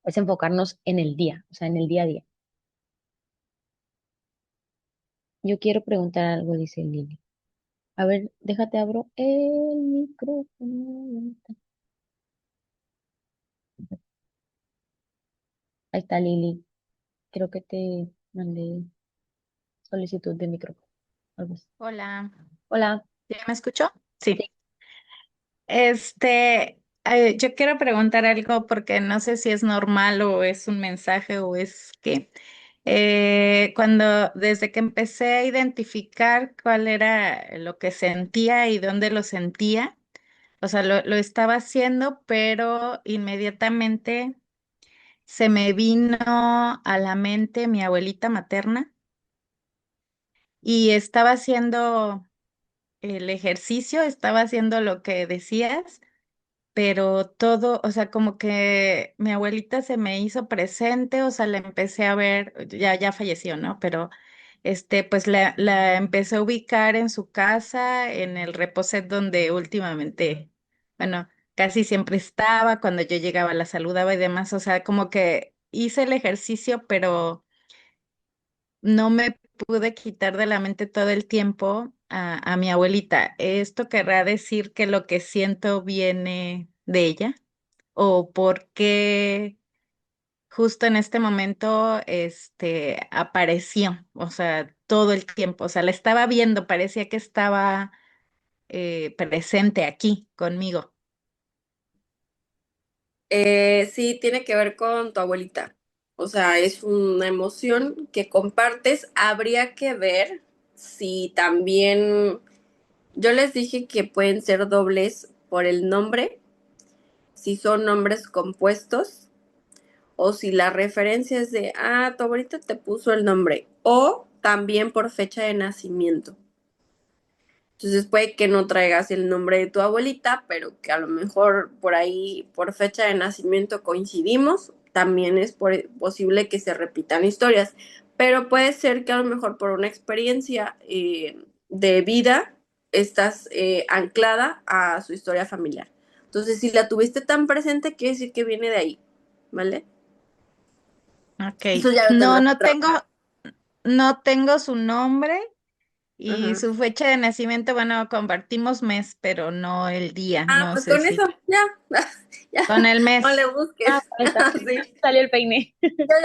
es enfocarnos en el día, o sea, en el día a día. Yo quiero preguntar algo, dice Lili. A ver, déjate abro el micrófono. Ahí está Lili. Creo que te mandé solicitud de micrófono. Algo así. Hola, Hola. ¿ya me escuchó? Sí. Sí. Yo quiero preguntar algo porque no sé si es normal o es un mensaje o es qué. Desde que empecé a identificar cuál era lo que sentía y dónde lo sentía, o sea, lo estaba haciendo, pero inmediatamente se me vino a la mente mi abuelita materna y estaba haciendo el ejercicio, estaba haciendo lo que decías, pero todo, o sea, como que mi abuelita se me hizo presente, o sea, la empecé a ver, ya falleció, ¿no? Pero pues la empecé a ubicar en su casa, en el reposet donde últimamente, bueno, casi siempre estaba, cuando yo llegaba la saludaba y demás, o sea, como que hice el ejercicio, pero no me pude quitar de la mente todo el tiempo a mi abuelita. ¿Esto querrá decir que lo que siento viene de ella? ¿O por qué justo en este momento apareció? O sea, todo el tiempo. O sea, la estaba viendo, parecía que estaba presente aquí conmigo. Sí, tiene que ver con tu abuelita. O sea, es una emoción que compartes. Habría que ver si también, yo les dije que pueden ser dobles por el nombre, si son nombres compuestos o si la referencia es de, ah, tu abuelita te puso el nombre, o también por fecha de nacimiento. Entonces puede que no traigas el nombre de tu abuelita, pero que a lo mejor por ahí, por fecha de nacimiento coincidimos. También es posible que se repitan historias, pero puede ser que a lo mejor por una experiencia de vida estás anclada a su historia familiar. Entonces, si la tuviste tan presente, quiere decir que viene de ahí, ¿vale? Ok. Eso ya lo No, tendrás que trabajar. no tengo su nombre y Ajá. su fecha de nacimiento, bueno, compartimos mes, pero no el día. Ah, No pues sé con eso, si ya, ya, con el no le mes. Ah, busques. ahí está. Sí. Salió el peine. Ya,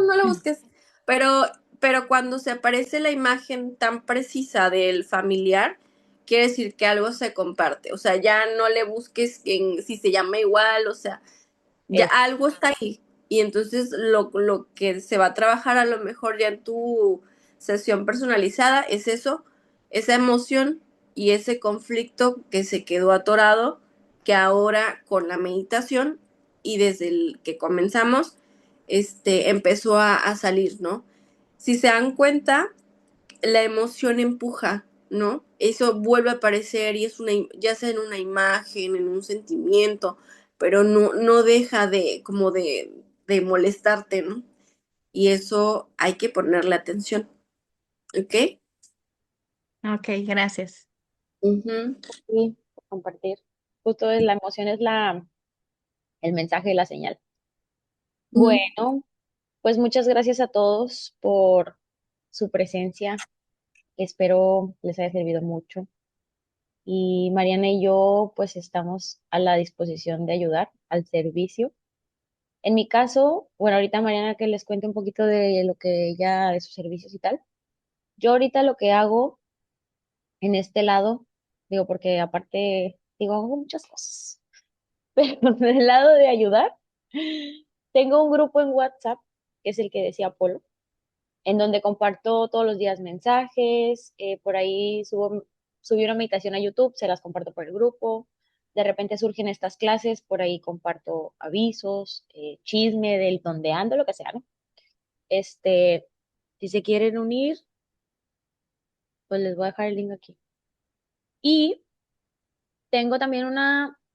no lo busques. Pero cuando se aparece la imagen tan precisa del familiar, quiere decir que algo se comparte. O sea, ya no le busques en si se llama igual, o sea, ya Es, algo está ahí. Y entonces lo que se va a trabajar a lo mejor ya en tu sesión personalizada es eso, esa emoción y ese conflicto que se quedó atorado, que ahora con la meditación y desde el que comenzamos, empezó a salir, ¿no? Si se dan cuenta, la emoción empuja, ¿no? Eso vuelve a aparecer y es ya sea en una imagen, en un sentimiento, pero no deja de molestarte, ¿no? Y eso hay que ponerle atención, ¿ok? Ok, gracias. Ujú. sí, compartir. Justo la emoción es el mensaje y la señal. Mm. Bueno, pues muchas gracias a todos por su presencia. Espero les haya servido mucho. Y Mariana y yo, pues estamos a la disposición de ayudar al servicio. En mi caso, bueno, ahorita Mariana que les cuente un poquito de lo que ella, de sus servicios y tal. Yo ahorita lo que hago en este lado, digo, porque aparte, digo, hago muchas cosas, pero del lado de ayudar, tengo un grupo en WhatsApp, que es el que decía Polo, en donde comparto todos los días mensajes, por ahí subí una meditación a YouTube, se las comparto por el grupo, de repente surgen estas clases, por ahí comparto avisos, chisme del donde ando, lo que sea, ¿no? Este, si se quieren unir, pues les voy a dejar el link aquí. Y tengo también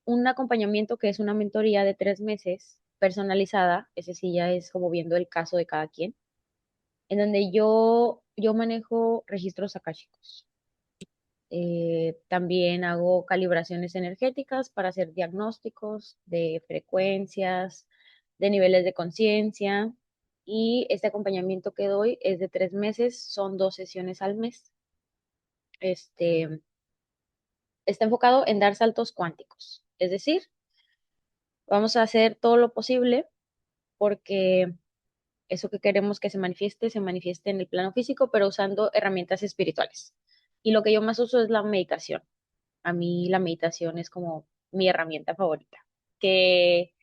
un acompañamiento que es una mentoría de 3 meses personalizada, ese sí ya es como viendo el caso de cada quien, en donde yo manejo registros akáshicos. También hago calibraciones energéticas para hacer diagnósticos de frecuencias, de niveles de conciencia. Y este acompañamiento que doy es de 3 meses, son 2 sesiones al mes. Este, está enfocado en dar saltos cuánticos. Es decir, vamos a hacer todo lo posible porque eso que queremos que se manifieste en el plano físico, pero usando herramientas espirituales. Y lo que yo más uso es la meditación. A mí la meditación es como mi herramienta favorita. Que,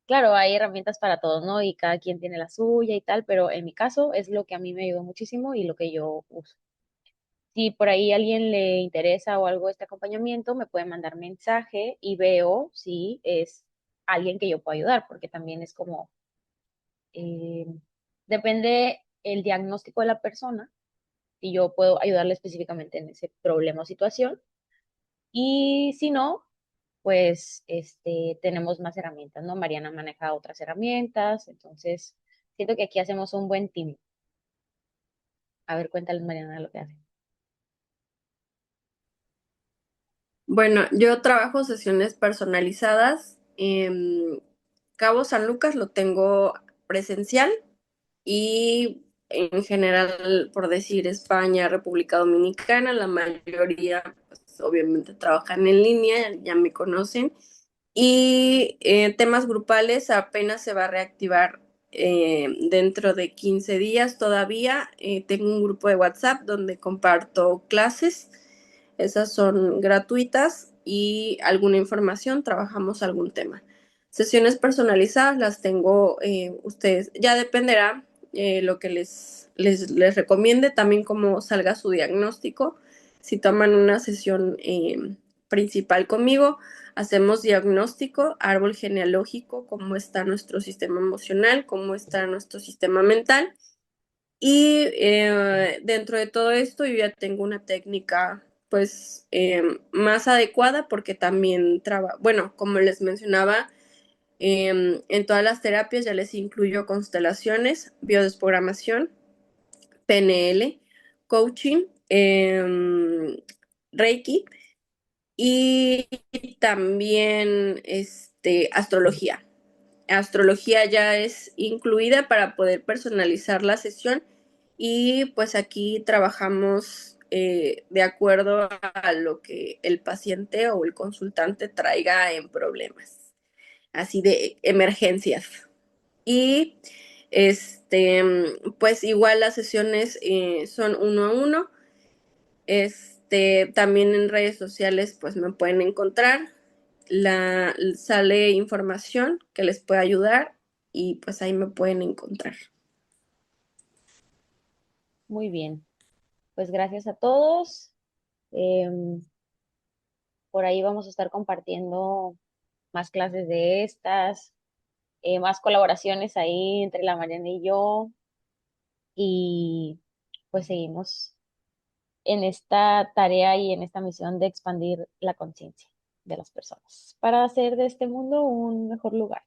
claro, hay herramientas para todos, ¿no? Y cada quien tiene la suya y tal, pero en mi caso es lo que a mí me ayudó muchísimo y lo que yo uso. Si por ahí a alguien le interesa o algo este acompañamiento, me puede mandar mensaje y veo si es alguien que yo puedo ayudar, porque también es como, eh, depende el diagnóstico de la persona y yo puedo ayudarle específicamente en ese problema o situación. Y si no, pues tenemos más herramientas, ¿no? Mariana maneja otras herramientas, entonces siento que aquí hacemos un buen team. A ver, cuéntales, Mariana, lo que hace. Bueno, yo trabajo sesiones personalizadas. En Cabo San Lucas lo tengo presencial y en general, por decir España, República Dominicana, la mayoría pues, obviamente trabajan en línea, ya me conocen. Y temas grupales apenas se va a reactivar dentro de 15 días todavía. Tengo un grupo de WhatsApp donde comparto clases. Esas son gratuitas y alguna información, trabajamos algún tema. Sesiones personalizadas las tengo ustedes. Ya dependerá lo que les recomiende, también cómo salga su diagnóstico. Si toman una sesión principal conmigo, hacemos diagnóstico, árbol genealógico, cómo está nuestro sistema emocional, cómo está nuestro sistema mental. Y dentro de todo esto yo ya tengo una técnica pues más adecuada porque también trabajo, bueno, como les mencionaba, en todas las terapias ya les incluyo constelaciones, biodesprogramación, PNL, coaching, Reiki y también astrología. Astrología ya es incluida para poder personalizar la sesión y pues aquí trabajamos de acuerdo a lo que el paciente o el consultante traiga en problemas, así de emergencias. Y pues igual las sesiones son uno a uno. También en redes sociales pues me pueden encontrar, sale información que les puede ayudar y pues ahí me pueden encontrar. Muy bien, pues gracias a todos. Em, por ahí vamos a estar compartiendo más clases de estas, más colaboraciones ahí entre la Mariana y yo. Y pues seguimos en esta tarea y en esta misión de expandir la conciencia de las personas para hacer de este mundo un mejor lugar.